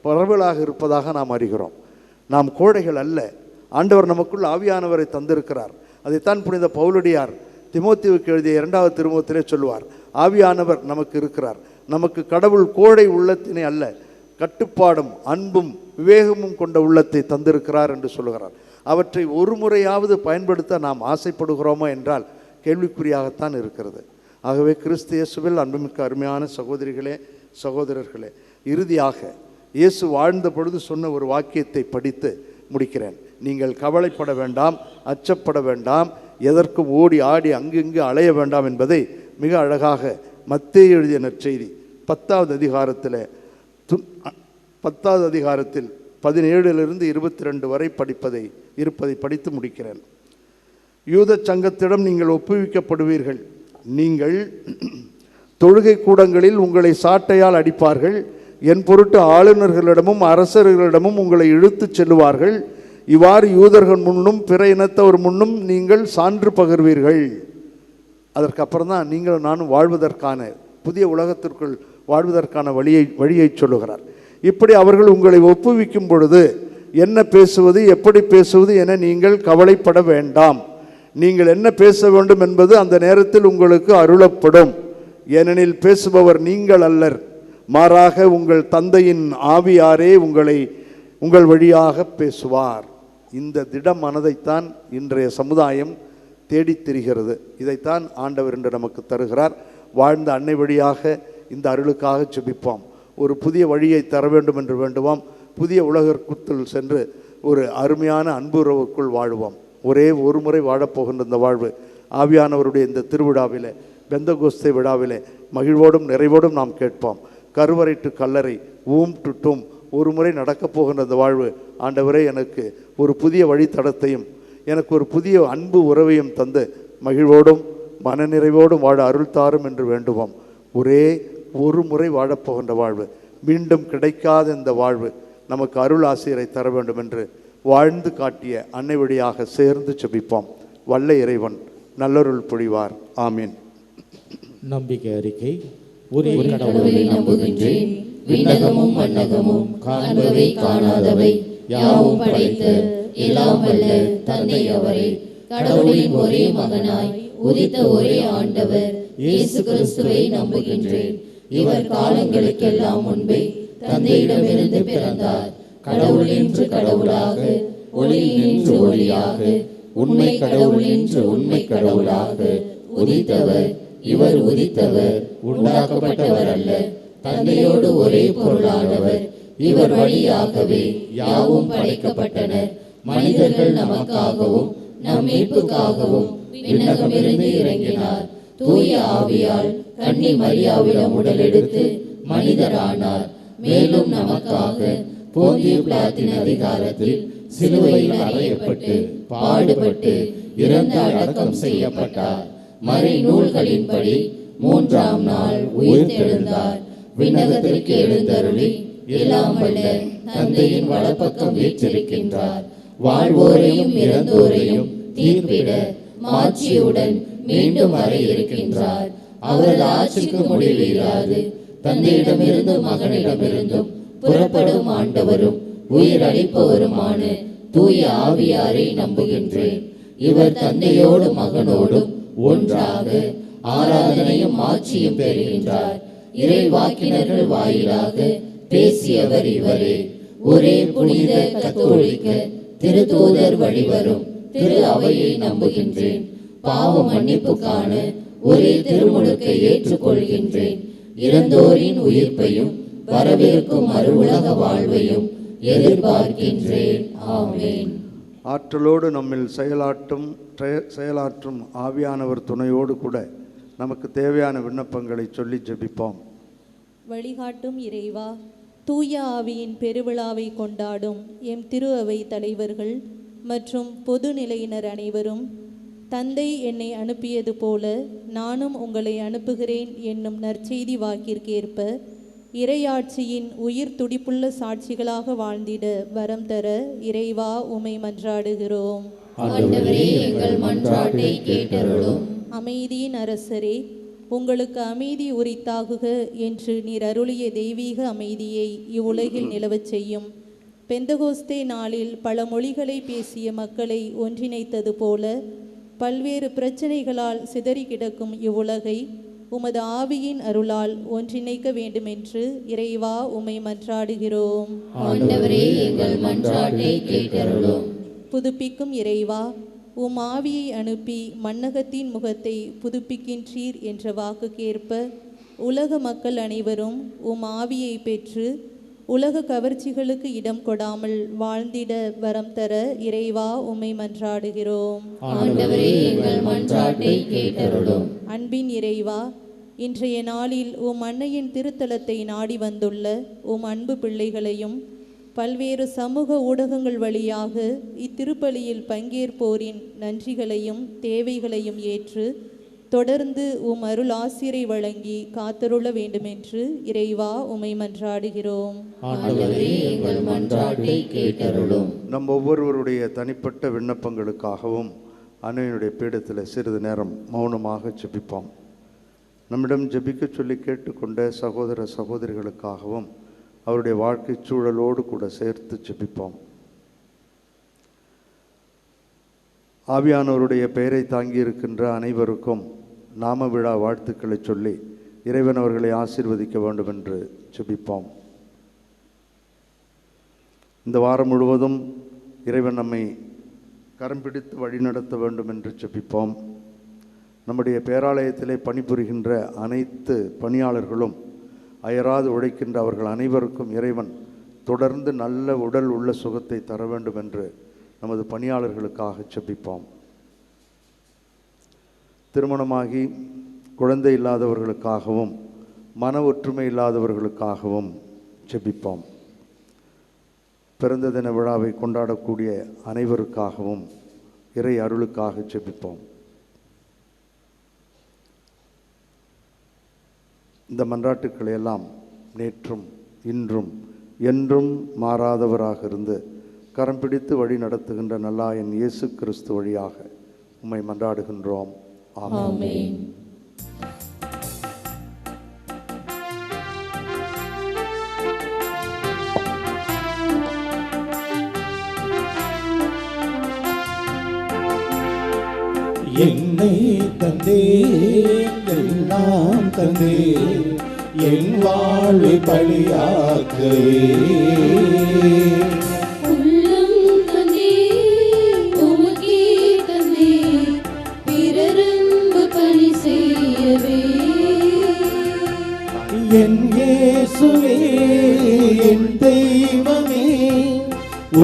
பரவலாக இருப்பதாக நாம் அறிகிறோம். நாம் கோழைகள் அல்ல. ஆண்டவர் நமக்குள் ஆவியானவரை தந்திருக்கிறார். அதைத்தான் புனித பவுலடியார் திமோத்தேயுவுக்கு எழுதிய 2வது திருமுகத்திலே சொல்லுவார். ஆவியானவர் நமக்கு இருக்கிறார். நமக்கு கடவுள் கோழை உள்ளத்தினை அல்ல, கட்டுப்பாடும் அன்பும் விவேகமும் கொண்ட உள்ளத்தை தந்திருக்கிறார் என்று சொல்லுகிறார். அவற்றை ஒரு முறையாவது பயன்படுத்த நாம் ஆசைப்படுகிறோமா என்றால் கேள்விக்குறியாகத்தான் இருக்கிறது. ஆகவே கிறிஸ்து இயேசுவில் அன்புமிக்க அருமையான சகோதரிகளே, சகோதரர்களே, இறுதியாக இயேசு வாழ்ந்த பொழுது சொன்ன ஒரு வாக்கியத்தை படித்து முடிக்கிறேன். நீங்கள் கவலைப்பட வேண்டாம், அச்சப்பட வேண்டாம், எதற்கும் ஓடி ஆடி அங்கிங்கு அலைய வேண்டாம் என்பதை மிக அழகாக மத்தேயு எழுதிய நற்செய்தி 10வது அதிகாரத்தில் 17 to 22 வரை இருப்பதை படித்து முடிக்கிறேன். யூத சங்கத்திடம் நீங்கள் ஒப்புவிக்கப்படுவீர்கள். நீங்கள் தொழுகை கூடங்களில் உங்களை சாட்டையால் அடிப்பார்கள். என் பொருட்டு ஆளுநர்களிடமும் அரசர்களிடமும் உங்களை இழுத்துச் செல்லுவார்கள். இவ்வாறு யூதர்கள் முன்னும் பிற இனத்தவர் முன்னும் நீங்கள் சான்று பகர்வீர்கள். அதற்கப்புறம் தான் நீங்களும் நானும் வாழ்வதற்கான புதிய உலகத்திற்குள் வாழ்வதற்கான வழியை சொல்லுகிறார். இப்படி அவர்கள் உங்களை ஒப்புவிக்கும் பொழுது என்ன பேசுவது, எப்படி பேசுவது என நீங்கள் கவலைப்பட வேண்டாம். நீங்கள் என்ன பேச வேண்டும் என்பது அந்த நேரத்தில் உங்களுக்கு அருளப்படும். ஏனெனில் பேசுபவர் நீங்கள் அல்லர், மாறாக உங்கள் தந்தையின் ஆவியாரே உங்கள் வழியாக பேசுவார். இந்த திட மனதைத்தான் இன்றைய சமுதாயம் தேடித் திரிகிறது. இதைத்தான் ஆண்டவர் என்று நமக்கு தருகிறார். வாழ்ந்த அன்னை வழியாக இந்த அருளுக்காக ஜெபிப்போம். ஒரு புதிய வழியை தர வேண்டும் என்று வேண்டுவோம். புதிய உலகிற்குள் சென்று ஒரு அருமையான அன்புறவுக்குள் வாழ்வோம். ஒரே ஒரு முறை வாழப்போகின்ற இந்த வாழ்வு ஆவியானவருடைய இந்த திருவிழாவிலே, பெந்தகோஸ்தே விழாவிலே மகிழ்வோடும் நிறைவோடும் நாம் கேட்போம். கருவறை டு கல்லறை, ஊம் டு டூம், ஒரு முறை நடக்கப் போகின்ற இந்த வாழ்வு ஆண்டவரே எனக்கு ஒரு புதிய வழித்தடத்தையும் எனக்கு ஒரு புதிய அன்பு உறவையும் தந்து மகிழ்வோடும் மனநிறைவோடும் வாழ அருள் தாரும் என்று வேண்டுவோம். ஒரே ஒரு முறை வாழப்போகின்ற வாழ்வு, மீண்டும் கிடைக்காத இந்த வாழ்வு நமக்கு அருள் ஆசிரியரை தர வேண்டும் என்று வாழ்ந்து காட்டிய அன்னை வழியாக சேர்ந்து ஜெபிப்போம். வல்ல இறைவன் நல்லருள் பொழிவார். ஆமீன். நம்பிக்கை அறிக்கை. ஒரே கடவுளை நம்புகின்றேன். விண்ணகமும் மண்ணகமும் காண்பவை காணாதவை யாவும் படைத்த எல்லாம் வல்ல தந்தை அவரே, கடவுளின் ஒரே மகனாய் உதித்த ஒரே ஆண்டவர் இயேசு கிறிஸ்துவை நம்புகின்றேன். இவர் காலங்களுக்கெல்லாம் முன்பே தந்தையிடமிருந்து பிறந்தார். கடவுள் என்று கடவுளாக, ஒளி என்று ஒளியாக, உண்மை கடவுள் என்று உண்மை கடவுளாக உதித்தவர். இவர் உதித்தவர், உண்டாக்கப்பட்டவர் அல்ல, தந்தையோடு ஒரே பொருளானவர். இவர் வழியாகவே யாவும் படைக்கப்பட்டனர். மனிதர்கள் நமக்காகவும் நம் மீட்புக்காகவும் விண்ணகமிருந்து இறங்கினார். தூய ஆவியால் கன்னி மரியாவிடம் உடலெடுத்து மனிதரானார். மேலும் நமக்காக போந்திய பிலாத்தின் அதிகாரத்தில் சிலுவையில் அறையப்பட்டு பாடுபட்டு இறந்து அடக்கம் செய்யப்பட்டார். மறை நூல்களின்படி 3ஆம் நாள் உயிர்த்தெழுந்தார். விண்ணகத்திற்கு எழுந்தருளி எல்லாம் வல்ல தந்தையின் வலப்பக்கம் வீற்றிருக்கின்றார். வாழ்வோரையும் இறந்தோரையும் தீர்ப்பிட மாட்சியுடன் மீண்டும் வர இருக்கின்றார். அவரது ஆட்சிக்கு முடிவிராது. தந்தையிடமிருந்து மகனிடமிருந்தும் புறப்படும் ஆண்டவரும் உயிரளிப்பவருமான தூய ஆவியாரை நம்புகின்றேன். இவர் தந்தையோடு மகனோடும் ஒன்றாக ஆராதனையும் ஆட்சியும் பெறுகின்றார். இறைவாக்கினர்கள் வாயிலாக பேசியவர் இவரே. ஒரே புனித கத்தோலிக்க திருத்தூதர் வழிவரும் திரு அவையை நம்புகின்றேன். பாவ மன்னிப்புக்கான ஒரே திருமுழுக்கை ஏற்றுக்கொள்கின்றேன். இறந்தோரின் உயிர்ப்பையும் வரவிருக்கும் மறுவுலக வாழ்வையும் எதிர்பார்க்கின்றேன். ஆமென். ஆற்றலோடு நம்மில் செயலாற்றும் ஆவியானவர் துணையோடு கூட நமக்கு தேவையான விண்ணப்பங்களை சொல்லி ஜெபிப்போம். வழிகாட்டும் இறைவா, தூய ஆவியின் பெருவிழாவை கொண்டாடும் எம் திரு அவை தலைவர்கள் மற்றும் பொதுநிலையினர் அனைவரும், தந்தை என்னை அனுப்பியது போல நானும் உங்களை அனுப்புகிறேன் என்னும் நற்செய்தி வாக்கிற்கேற்ப இறையாட்சியின் உயிர் துடிப்புள்ள சாட்சிகளாக வாழ்ந்திட வரம் தர இறைவா உம்மை மன்றாடுகிறோம். ஆண்டவரே, எங்கள் மன்றாட்டை கேட்டருளும். அமைதியின் அரசரே, உங்களுக்கு அமைதி உரித்தாகுக என்று நீர் அருளிய தெய்வீக அமைதியை இவ்வுலகில் நிலவச் செய்யும். பெந்தகோஸ்தே நாளில் பல மொழிகளை பேசிய மக்களை ஒன்றிணைத்தது போல பல்வேறு பிரச்சனைகளால் சிதறி கிடக்கும் இவ்வுலகை உமது ஆவியின் அருளால் ஒன்றிணைக்க வேண்டுமென்று இறைவா உம்மை மன்றாடுகிறோம். ஆண்டவரே, எங்கள் மன்றாட்டை கேட்டருளும். புதுப்பிக்கும் இறைவா, உம் ஆவியை அனுப்பி மண்ணகத்தின் முகத்தை புதுப்பிக்கின்றீர் என்ற வாக்குக்கேற்ப உலக மக்கள் அனைவரும் உம் ஆவியை பெற்று உலக கவர்ச்சிகளுக்கு இடம் கொடாமல் வாழ்ந்திட வரம் தர இறைவா உம்மை மன்றாடுகிறோம். ஆண்டவரே, எங்கள் மன்றாட்டை கேட்டருளும். அன்பின் இறைவா, இன்றைய நாளில் உம் அன்னையின் திருத்தலத்தை நாடி வந்துள்ள உம் அன்பு பிள்ளைகளையும் பல்வேறு சமூக ஊடகங்கள் வழியாக இத்திருப்பலியில் பங்கேற்போரின் நன்றிகளையும் தேவைகளையும் ஏற்று தொடர்ந்து உம் அருள் ஆசிரை வழங்கி காத்தருள வேண்டுமென்று இறைவா உம்மை மன்றாடுகிறோம். ஆண்டவரே, எங்கள் மன்றாட்டை கேட்டருளும். நம் ஒவ்வொருவருடைய தனிப்பட்ட விண்ணப்பங்களுக்காகவும் அன்னையினுடைய பீடத்தில் சிறிது நேரம் மௌனமாக ஜெபிப்போம். நம்மிடம் ஜெபிக்க சொல்லி கேட்டுக்கொண்ட சகோதர சகோதரிகளுக்காகவும் அவருடைய வாழ்க்கை சூழலோடு கூட சேர்த்து ஜெபிப்போம். ஆவியானவருடைய பெயரை தாங்கியிருக்கின்ற அனைவருக்கும் நாம விழா வாழ்த்துக்களை சொல்லி இறைவன் அவர்களை ஆசீர்வதிக்க வேண்டும் என்று ஜெபிப்போம். இந்த வாரம் முழுவதும் இறைவன் நம்மை கரம் பிடித்து வழிநடத்த வேண்டும் என்று ஜெபிப்போம். நம்முடைய பேராலயத்திலே பணிபுரிகின்ற அனைத்து பணியாளர்களும் அயராது உழைக்கின்ற அவர்கள் அனைவருக்கும் இறைவன் தொடர்ந்து நல்ல உடல் உள்ள சுகத்தை தர வேண்டும் என்று நமது பணியாளர்களுக்காக ஜெபிப்போம். திருமணமாகி குழந்தை இல்லாதவர்களுக்காகவும் மன ஒற்றுமை இல்லாதவர்களுக்காகவும் ஜெபிப்போம். பிறந்த தின விழாவை கொண்டாடக்கூடிய அனைவருக்காகவும் இறை அருளுக்காக ஜெபிப்போம். இந்த மன்றாட்டுக்களை எல்லாம் நேற்றும் இன்றும் என்றும் மாறாதவராக இருந்து கரம் பிடித்து வழி நடத்துகின்ற நல்லாயன் இயேசு கிறிஸ்து வழியாக உம்மை மன்றாடுகின்றோம். ஆமென். என்னை தந்தே, எல்லாம் தந்தே, என் வாழ்வை பலியாக்கவே. உள்ளம் தந்தே, உமக்கே தந்தே, பிறரன்பு பணி செய்யவே. என் இயேசுவே, என் தெய்வமே,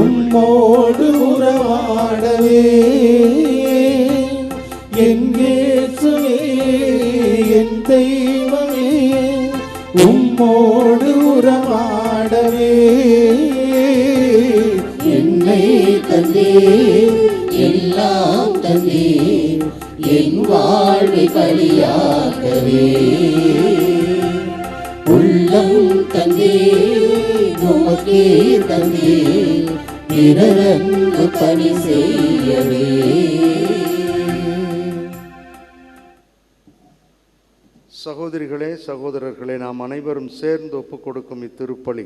உம்மோடு உறவாடவே. என் இயேசுவே, என் தெய்வமே, உம்மோடு உறவாடவே. என்னை தந்தே, எல்லாம் தந்தே, என் வாழ்வை பலியாக்கவே. உள்ளம் தந்தே, உமக்கே தந்தே, பிறரன்பு பணி செய்யவே. சகோதரிகளே, சகோதரர்களே, நாம் அனைவரும் சேர்ந்து ஒப்புக் கொடுக்கும் இத்திருப்பலி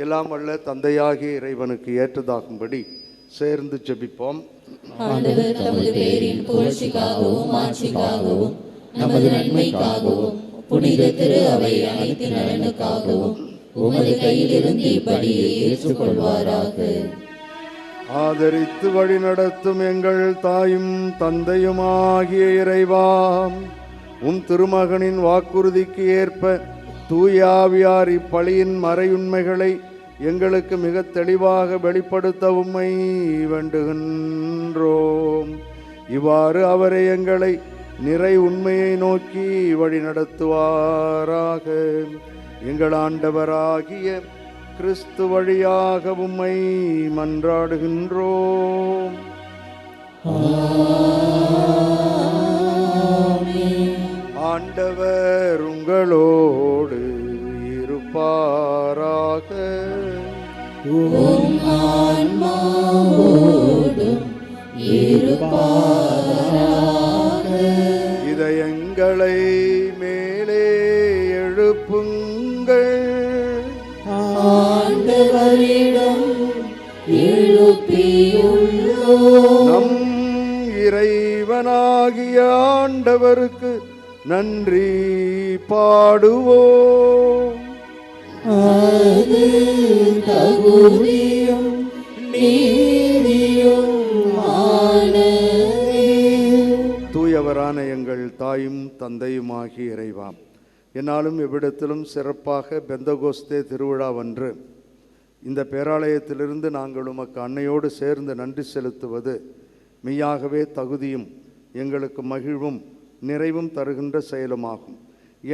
எல்லாம் வல்ல தந்தையாகிய இறைவனுக்கு ஏற்றதாகும்படி சேர்ந்து ஜெபிப்போம். ஆண்டவர் தமது பேரின் புகழ்ச்சிக்காகவும் மாட்சிக்காகவும் நமது நன்மைக்காகவும் புனித திரு அவை அனைத்து நலனுக்காகவும் உமது கையிலிருந்து இப்படியை ஏற்றுக்கொள்வாராக. ஆதரித்து வழி நடத்தும் எங்கள் தாயும் தந்தையுமாகிய இறைவாம், உம் திருமகனின் வாக்குறுதிக்கு ஏற்ப தூயாவியார் இப்பலியின் மறையுண்மைகளை எங்களுக்கு மிக தெளிவாக வெளிப்படுத்த உம்மை வேண்டுகின்றோம். இவ்வாறு அவரை எங்களை நிறை உண்மையை நோக்கி வழி நடத்துவாராக. எங்கள் ஆண்டவராகிய கிறிஸ்து வழியாக உம்மை மன்றாடுகின்றோம். ஆண்டவர் உங்களோடு இருப்பாராக. உம் ஆன்மாவோடும் இருப்பாராக. இதயங்களை மே நம் இறைவனாகிய ஆண்டவருக்கு நன்றி பாடுவோம். அது தகுதியும் நீதியும் ஆனதே. தூயவரான எங்கள் தாயும் தந்தையுமாகிய இறைவா, என்னாலும் எவ்விடத்திலும் சிறப்பாக பெந்தகோஸ்தே திருவிழாவன்று இந்த பேராலயத்திலிருந்து நாங்கள் உமக்கு அன்னையோடு சேர்ந்து நன்றி செலுத்துவது மெய்யாகவே தகுதியும் எங்களுக்கு மகிழ்வும் நிறைவும் தருகின்ற செயலுமாகும்.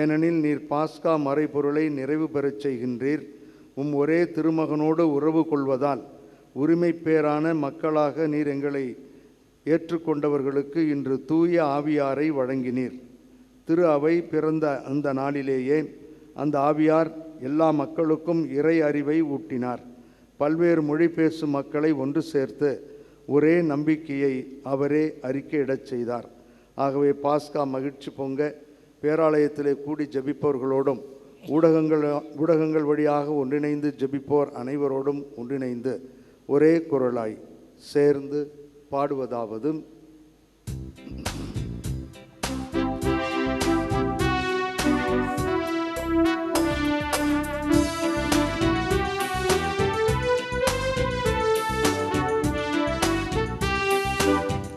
ஏனெனில் நீர் பாஸ்கா மறைபொருளை நிறைவு பெறச் செய்கின்றீர். ஒரே திருமகனோடு உறவு கொள்வதால் உரிமை பேரான மக்களாக நீர் எங்களை ஏற்றுக்கொண்டவர்களுக்கு இன்று தூய ஆவியாரை வழங்கினீர். திரு அவை பிறந்த அந்த நாளிலேயே அந்த ஆவியார் எல்லா மக்களுக்கும் இறை அறிவை ஊட்டினார். பல்வேறு மொழி பேசும் மக்களை ஒன்று சேர்த்து ஒரே நம்பிக்கையை அவரே அறிக்கையிடச் செய்தார். ஆகவே மகிழ்ச்சி பொங்க பேராலயத்திலே கூடி ஜெபிப்பவர்களோடும் ஊடகங்கள் வழியாக ஒன்றிணைந்து ஜெபிப்போர் அனைவரோடும் ஒன்றிணைந்து ஒரே குரலாய் சேர்ந்து பாடுவதாவது: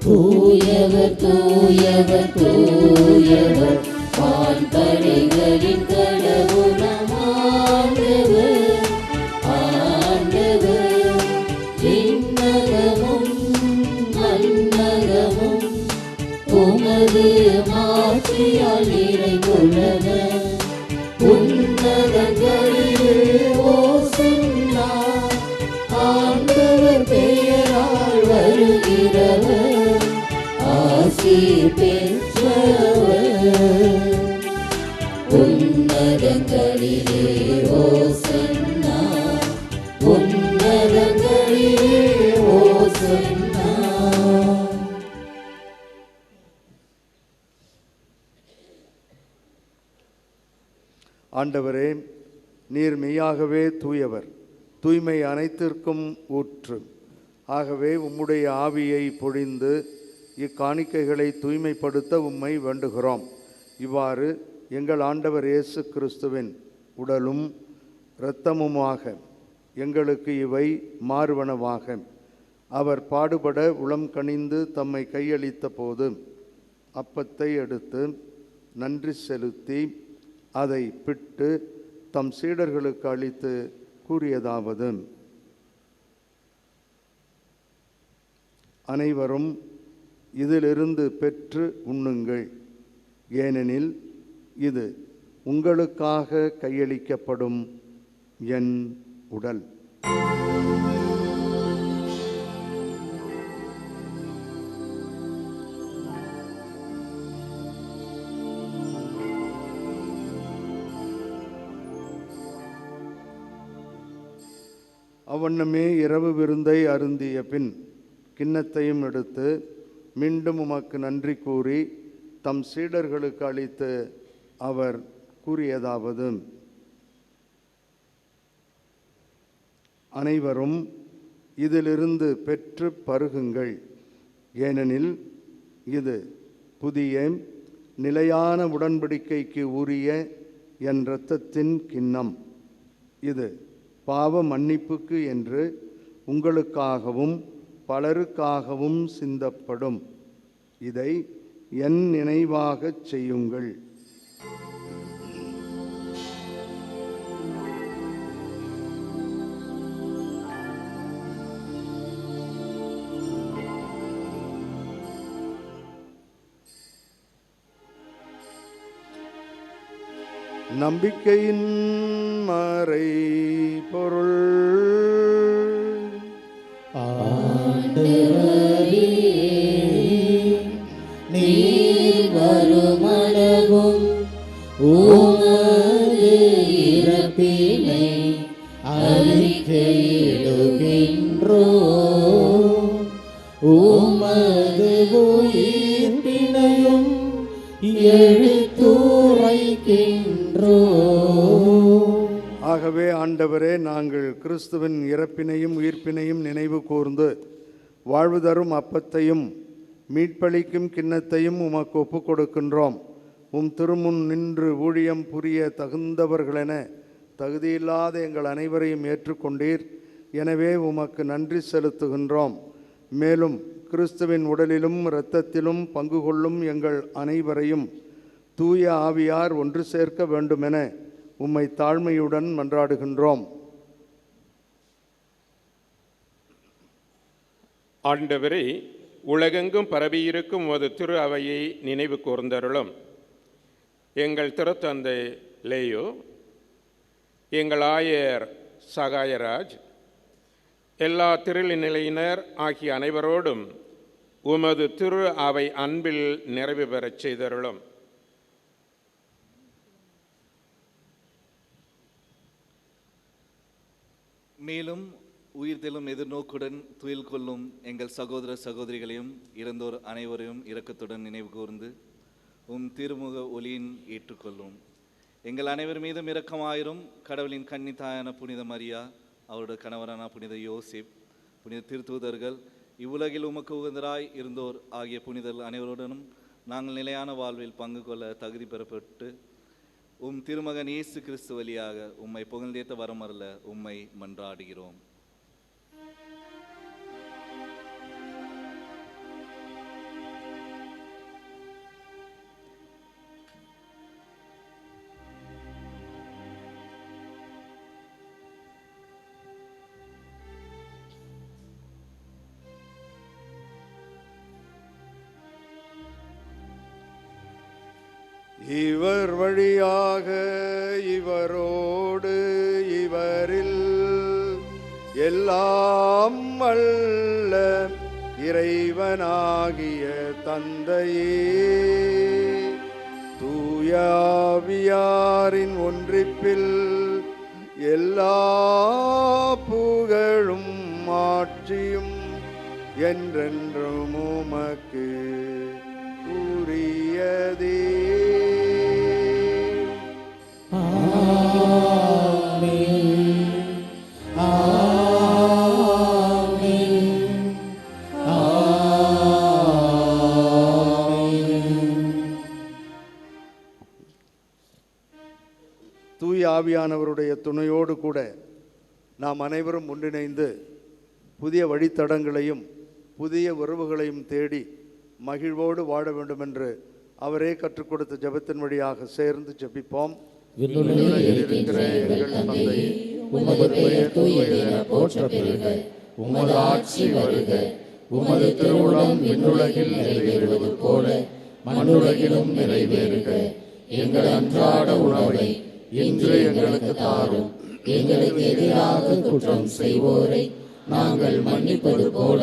தூயவர் தூயவர் தூயவர் வான்படைகளின் கடவுளாம் ஆண்டவர். ஆண்டவர் விண்ணகமும் மண்ணகமும் உமது மாட்சியால் நிறைந்துள்ளன. உன்னதங்களிலே ஓசன்னா, ஆண்டவர் பெயரால் வருகிறவர் ஆசீர் பெற்றவர். உன்னதங்களிலே ஓசன்னா, உன்னதங்களிலே ஓசன்னா. ஆண்டவரே, நீர் மெய்யாகவே தூயவர், தூய்மை அனைத்திற்கும் ஊற்று. ஆகவே உம்முடைய ஆவியை பொழிந்து இக்காணிக்கைகளை தூய்மைப்படுத்த உம்மை வேண்டுகிறோம். இவ்வாறு எங்கள் ஆண்டவர் இயேசு கிறிஸ்துவின் உடலும் இரத்தமுமாக எங்களுக்கு இவை மாறுவனவாக. அவர் பாடுபட உளம் கனிந்து தம்மை கையளித்த போது அப்பத்தை எடுத்து நன்றி செலுத்தி அதை பிட்டு தம் சீடர்களுக்கு அளித்து கூறியதாவது: அனைவரும் இதிலிருந்து பெற்று உண்ணுங்கள், ஏனெனில் இது உங்களுக்காக கையளிக்கப்படும் என் உடல். அவ்வண்ணமே இரவு விருந்தை அருந்திய பின் கிண்ணத்தையும் எடுத்து மீண்டும் உமக்கு நன்றி கூறி தம் சீடர்களுக்கு அளித்து அவர் கூறியதாவது: அனைவரும் இதிலிருந்து பெற்று பருகுங்கள், ஏனெனில் இது புதிய நிலையான உடன்படிக்கைக்கு உரிய என் இரத்தத்தின் கிண்ணம். இது பாவ மன்னிப்புக்கு என்று உங்களுக்காகவும் பலருக்காகவும் சிந்தப்படும். இதை என் நினைவாகச் செய்யுங்கள். நம்பிக்கையின் மறை பொருள். ஆண்டவரே, நீர் வருமளவும் உமது இறப்பினை அறிக்கையிடுகின்றோம், உமது உயிர்ப்பினையும் எடுத்துரைக்கின்றோம். ஆகவே ஆண்டவரே, நாங்கள் கிறிஸ்துவின் இறப்பினையும் உயிர்ப்பினையும் நினைவு கூர்ந்து வாழ்வு தரும் அப்பத்தையும் மீட்பளிக்கும் கிண்ணத்தையும் உமக்கு ஒப்புக் கொடுக்கின்றோம். உம் திருமுன் நின்று ஊழியம் புரிய தகுந்தவர்களென தகுதியில்லாத எங்கள் அனைவரையும் ஏற்றுக்கொண்டீர். எனவே உமக்கு நன்றி செலுத்துகின்றோம். மேலும் கிறிஸ்துவின் உடலிலும் இரத்தத்திலும் பங்கு கொள்ளும் எங்கள் அனைவரையும் தூய ஆவியார் ஒன்று சேர்க்க வேண்டுமென உம்மை தாழ்மையுடன் மன்றாடுகின்றோம். ஆண்டவரே, உலகெங்கும் பரவியிருக்கும் உமது திரு அவையை நினைவு கூர்ந்தருளும். எங்கள் திருத்தந்தை லேயோ, எங்கள் ஆயர் சகாயராஜ், எல்லா திருநிலையினர் ஆகிய அனைவரோடும் உமது திரு அவை அன்பில் நிறைவு பெறச் செய்தருளும். மேலும் உயிர்த்தெழும் எதிர்நோக்குடன் துயில் கொள்ளும் எங்கள் சகோதர சகோதரிகளையும் இறந்தோர் அனைவரையும் இரக்கத்துடன் நினைவு கூர்ந்து உம் திருமுக ஒளியின் ஏற்றுக்கொள்ளும். எங்கள் அனைவர் மீதும் இரக்கமாயிரும். கடவுளின் கன்னித்தாயான புனித மரியா, அவருடைய கணவரான புனித யோசேப், புனித திருத்தூதர்கள், இவ்வுலகில் உமக்கு உகந்தராய் இருந்தோர் ஆகிய புனிதர்கள் அனைவருடனும் நாங்கள் நிலையான வாழ்வில் பங்கு கொள்ள தகுதி பெறப்பட்டு உம் திருமகன் இயேசு கிறிஸ்து வழியாக உம்மை புகழ்ந்தேத்த வரமல்ல உம்மை மன்றாடுகிறோம். இவர் வழியாக இவரோடு இவரில் எல்லாம் வல்ல இறைவனாகிய தந்தையே, தூய ஆவியாரின் ஒன்றிப்பில் எல்லா புகழும் ஆட்சியும் என்றென்றும் உமக்கு உரியதே. தூய ஆவியானவருடைய துணையோடு கூட நாம் அனைவரும் ஒன்றிணைந்து புதிய வழித்தடங்களையும் புதிய உறவுகளையும் தேடி மகிழ்வோடு வாழ வேண்டும் என்று அவரே கற்றுக் கொடுத்த ஜெபத்தின் வழியாக சேர்ந்து ஜெபிப்போம். இருக்கிற எங்கள் தந்தையே, உமது பெயர் தூயது என போற்றப் பெறுக. உமது ஆட்சி வருக. உமது திருவுளம் விண்ணுலகில் நிறைவேறுவது போல மண்ணுலகிலும் நிறைவேறுக. எங்கள் அன்றாட உணவை இன்று எங்களுக்கு தாரும். எங்களுக்கு எதிராக குற்றம் செய்வோரை நாங்கள் மன்னிப்பது போல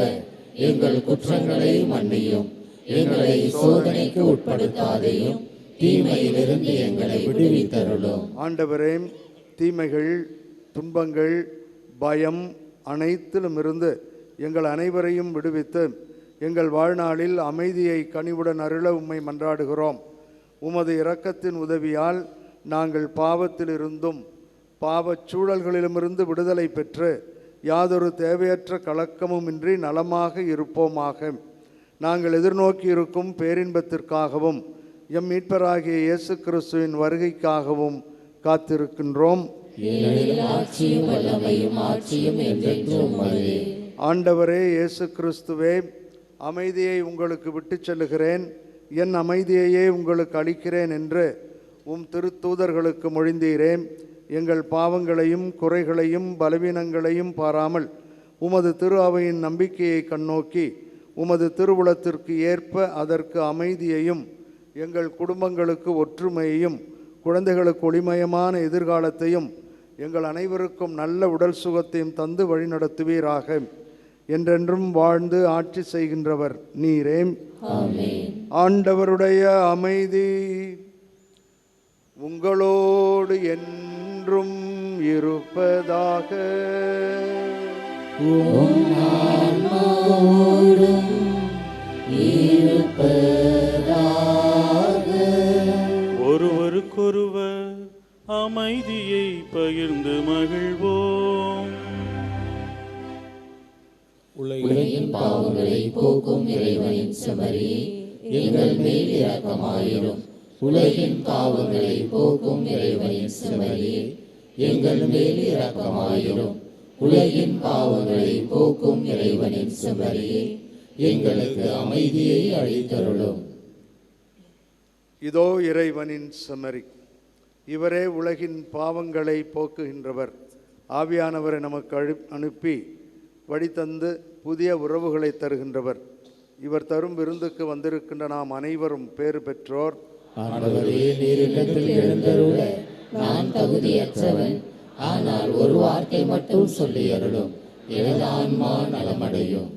எங்கள் குற்றங்களை மன்னியும். எங்களை சோதனைக்கு உட்படுத்தாதையும் தீமையிலிருந்து எங்களை விடுவித்தருளும். ஆண்டவரே, தீமைகள், துன்பங்கள், பயம் அனைத்திலுமிருந்து எங்கள் அனைவரையும் விடுவித்து எங்கள் வாழ்நாளில் அமைதியை கனிவுடன் அருள உம்மை மன்றாடுகிறோம். உமது இரக்கத்தின் உதவியால் நாங்கள் பாவத்திலிருந்தும் பாவச் சூழல்களிலுமிருந்து விடுதலை பெற்று யாதொரு தேவையற்ற கலக்கமுமின்றி நலமாக இருப்போமாக. நாங்கள் எதிர்நோக்கி இருக்கும் பேரின்பத்திற்காகவும் எம் மீட்பராகிய இயேசு கிறிஸ்துவின் வருகைக்காகவும் காத்திருக்கின்றோம். ஆண்டவரே இயேசு கிறிஸ்துவே, அமைதியை உங்களுக்கு விட்டுச் செல்லுகிறேன், என் அமைதியையே உங்களுக்கு அளிக்கிறேன் என்று உம் திருத்தூதர்களுக்கு மொழிந்தீரே. எங்கள் பாவங்களையும் குறைகளையும் பலவீனங்களையும் பாராமல் உமது திரு அவையின் நம்பிக்கையை கண்ணோக்கி உமது திருவுளத்திற்கு ஏற்ப அதற்கு அமைதியையும் எங்கள் குடும்பங்களுக்கு ஒற்றுமையையும் குழந்தைகளுக்கு ஒளிமயமான எதிர்காலத்தையும் எங்கள் அனைவருக்கும் நல்ல உடல் சுகத்தையும் தந்து வழிநடத்துவீராக. என்றென்றும் வாழ்ந்து ஆட்சி செய்கின்றவர் நீரே. ஆண்டவருடைய அமைதி உங்களோடு என்றும் இருப்பதாக. ஒருவருக்கொருவர் அமைதியை பகிர்ந்து மகிழ்வோம். உள்ள உலகின் பாவங்களை போக்கும் இறைவனின் செம்மறியே எங்கள் மேல் இரக்கமாயிரும். உலகின் பாவங்களை போக்கும் இறைவனின் செம்மறியே எங்கள் மேல் இரக்கமாயிரும். உலகின் பாவங்களை போக்கும் இறைவனின் செம்மறியே எங்களுக்கு அமைதியை அளித்தருளும். இதோ இறைவனின் செம்மறி, இவரே உலகின் பாவங்களை போக்குகின்றவர். ஆவியானவரை நமக்கு அனுப்பி வழிதந்து புதிய உறவுகளை தருகின்றவர். இவர் தரும் விருந்துக்கு வந்திருக்கின்ற நாம் அனைவரும் பேறு பெற்றோர். ஆண்டவரே, நீர் இல்லத்தில் எழுந்தருள நான் தகுதியற்றவன். ஆனால் ஒரு வார்த்தை மட்டும் சொல்லி அருளும், எனது ஆன்மா நலமடையும்.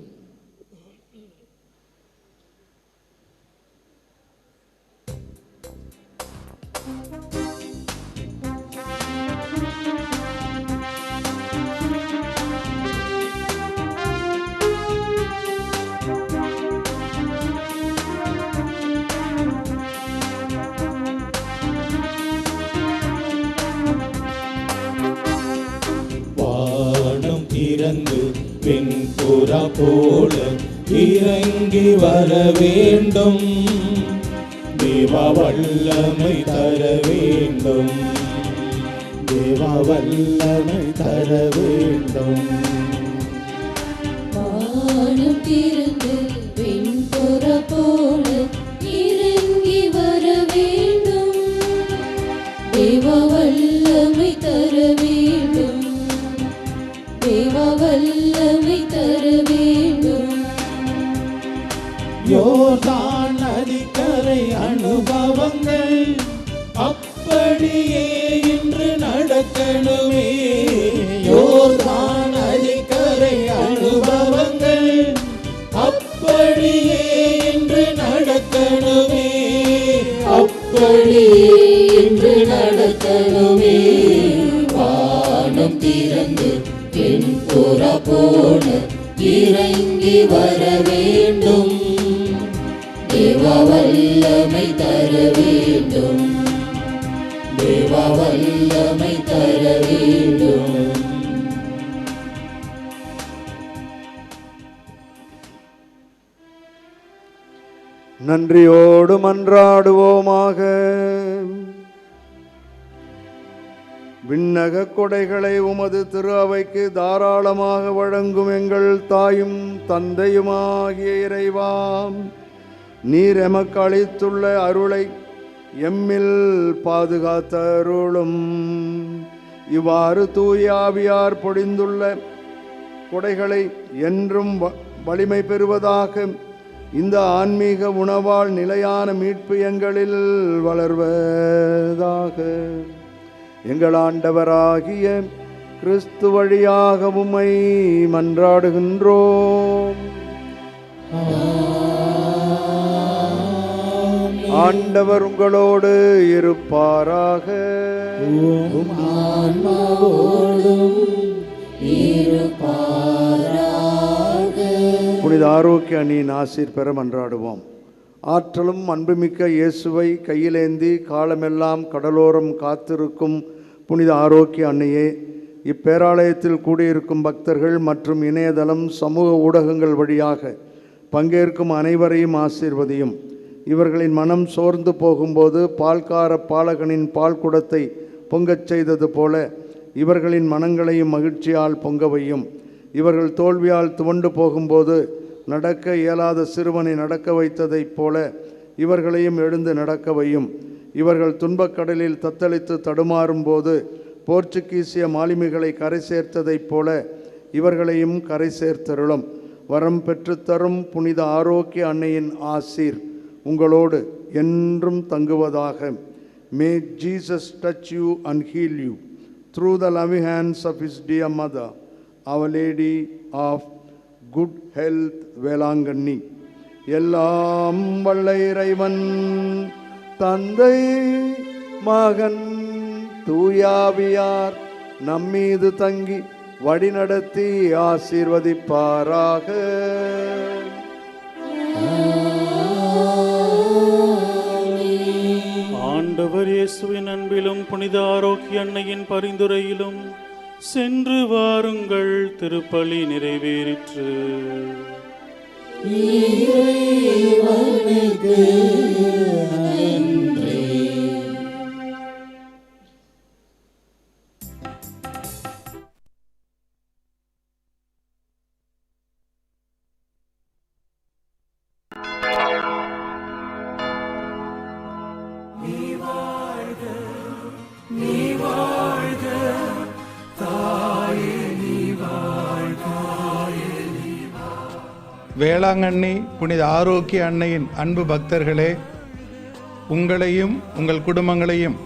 இறங்கு வெண்புறா போல இறங்கி வர வேண்டும். தேவா வல்லமை தர வேண்டும். தேவா வல்லமை தர வேண்டும். வானம் திறந்து வெண்புறா போல இறங்கி வர வேண்டும். தேவா வல்லமை தர வேண்டும். தேவா வல்லமை தர வேண்டும். யோர்தான் நதிக்கரை அனுபவங்கள் அப்படியே இன்று நடக்கணுமே. யோர்தான் நதிக்கரை அனுபவங்கள் அப்படியே இன்று நடக்கணுமே. அப்படியே இன்று நடக்கணுமே. வானம் திறந்து வெண்புறா போல இறங்கி வர வேண்டும். தேவா வல்லமை தர வேண்டும். தேவா வல்லமை தர வேண்டும். நன்றியோடு மன்றாடுவோமாக. விண்ணக கொடைகளை உமது திரு அவைக்கு தாராளமாக வழங்கும் எங்கள் தாயும் தந்தையுமாகிய இறைவாம், நீர் எமக்கு அளித்துள்ள அருளை எம்மில் பாதுகாத்தருளும். இவ்வாறு தூய ஆவியார் பொழிந்துள்ள கொடைகளை என்றும் வலிமை பெறுவதாக இந்த ஆன்மீக உணவால் நிலையான மீட்பு எங்களில் வளர்வதாக. எங்கள் ஆண்டவராகிய கிறிஸ்து வழியாக உம்மை மன்றாடுகின்றோம். ஆண்டவர் உங்களோடு இருப்பாராக. புனித ஆரோக்கிய அணியின் ஆசீர் பெற மன்றாடுவோம். ஆற்றலும் அன்புமிக்க இயேசுவை கையிலேந்தி காலமெல்லாம் கடலோரம் காத்திருக்கும் புனித ஆரோக்கிய அன்னையே, இப்பேராலயத்தில் கூடியிருக்கும் பக்தர்கள் மற்றும் இணையதளம் சமூக ஊடகங்கள் வழியாக பங்கேற்கும் அனைவரையும் ஆசீர்வதியும். இவர்களின் மனம் சோர்ந்து போகும்போது பால்கார பாலகனின் பால் குடத்தை பொங்கச் செய்தது போல இவர்களின் மனங்களையும் மகிழ்ச்சியால் பொங்கவையும். இவர்கள் தோல்வியால் துவண்டு போகும்போது நடக்க இயலாத சிறுவனை நடக்க வைத்ததைப் போல இவர்களையும் எழுந்து நடக்க வையும். இவர்கள் துன்பக்கடலில் தத்தளித்து தடுமாறும் போது போர்ச்சுகீசிய மாலுமிகளை கரை சேர்த்ததைப் போல இவர்களையும் கரை சேர்த்தருளும். வரம் பெற்றுத்தரும் புனித ஆரோக்கிய அன்னையின் ஆசீர் உங்களோடு என்றும் தங்குவதாக. May Jesus touch you and heal you through the loving hands of his dear mother, Our Lady of Good Health, Velankanni. எல்லாம் வல்ல இறைவன் தந்தை மகன் தூயாவியார் நம்மீது தங்கி வழிநடத்தி ஆசீர்வதிப்பாராக. ஆண்டவர் இயேசுவின் அன்பிலும் புனித ஆரோக்கிய அன்னையின் பரிந்துரையிலும் சென்று வாருங்கள், திருப்பலி நிறைவேறிற்று. இறைவனுக்கு நன்றி. வேளாங்கண்ணி புனித ஆரோக்கிய அன்னையின் அன்பு பக்தர்களே, உங்களையும் உங்கள் குடும்பங்களையும்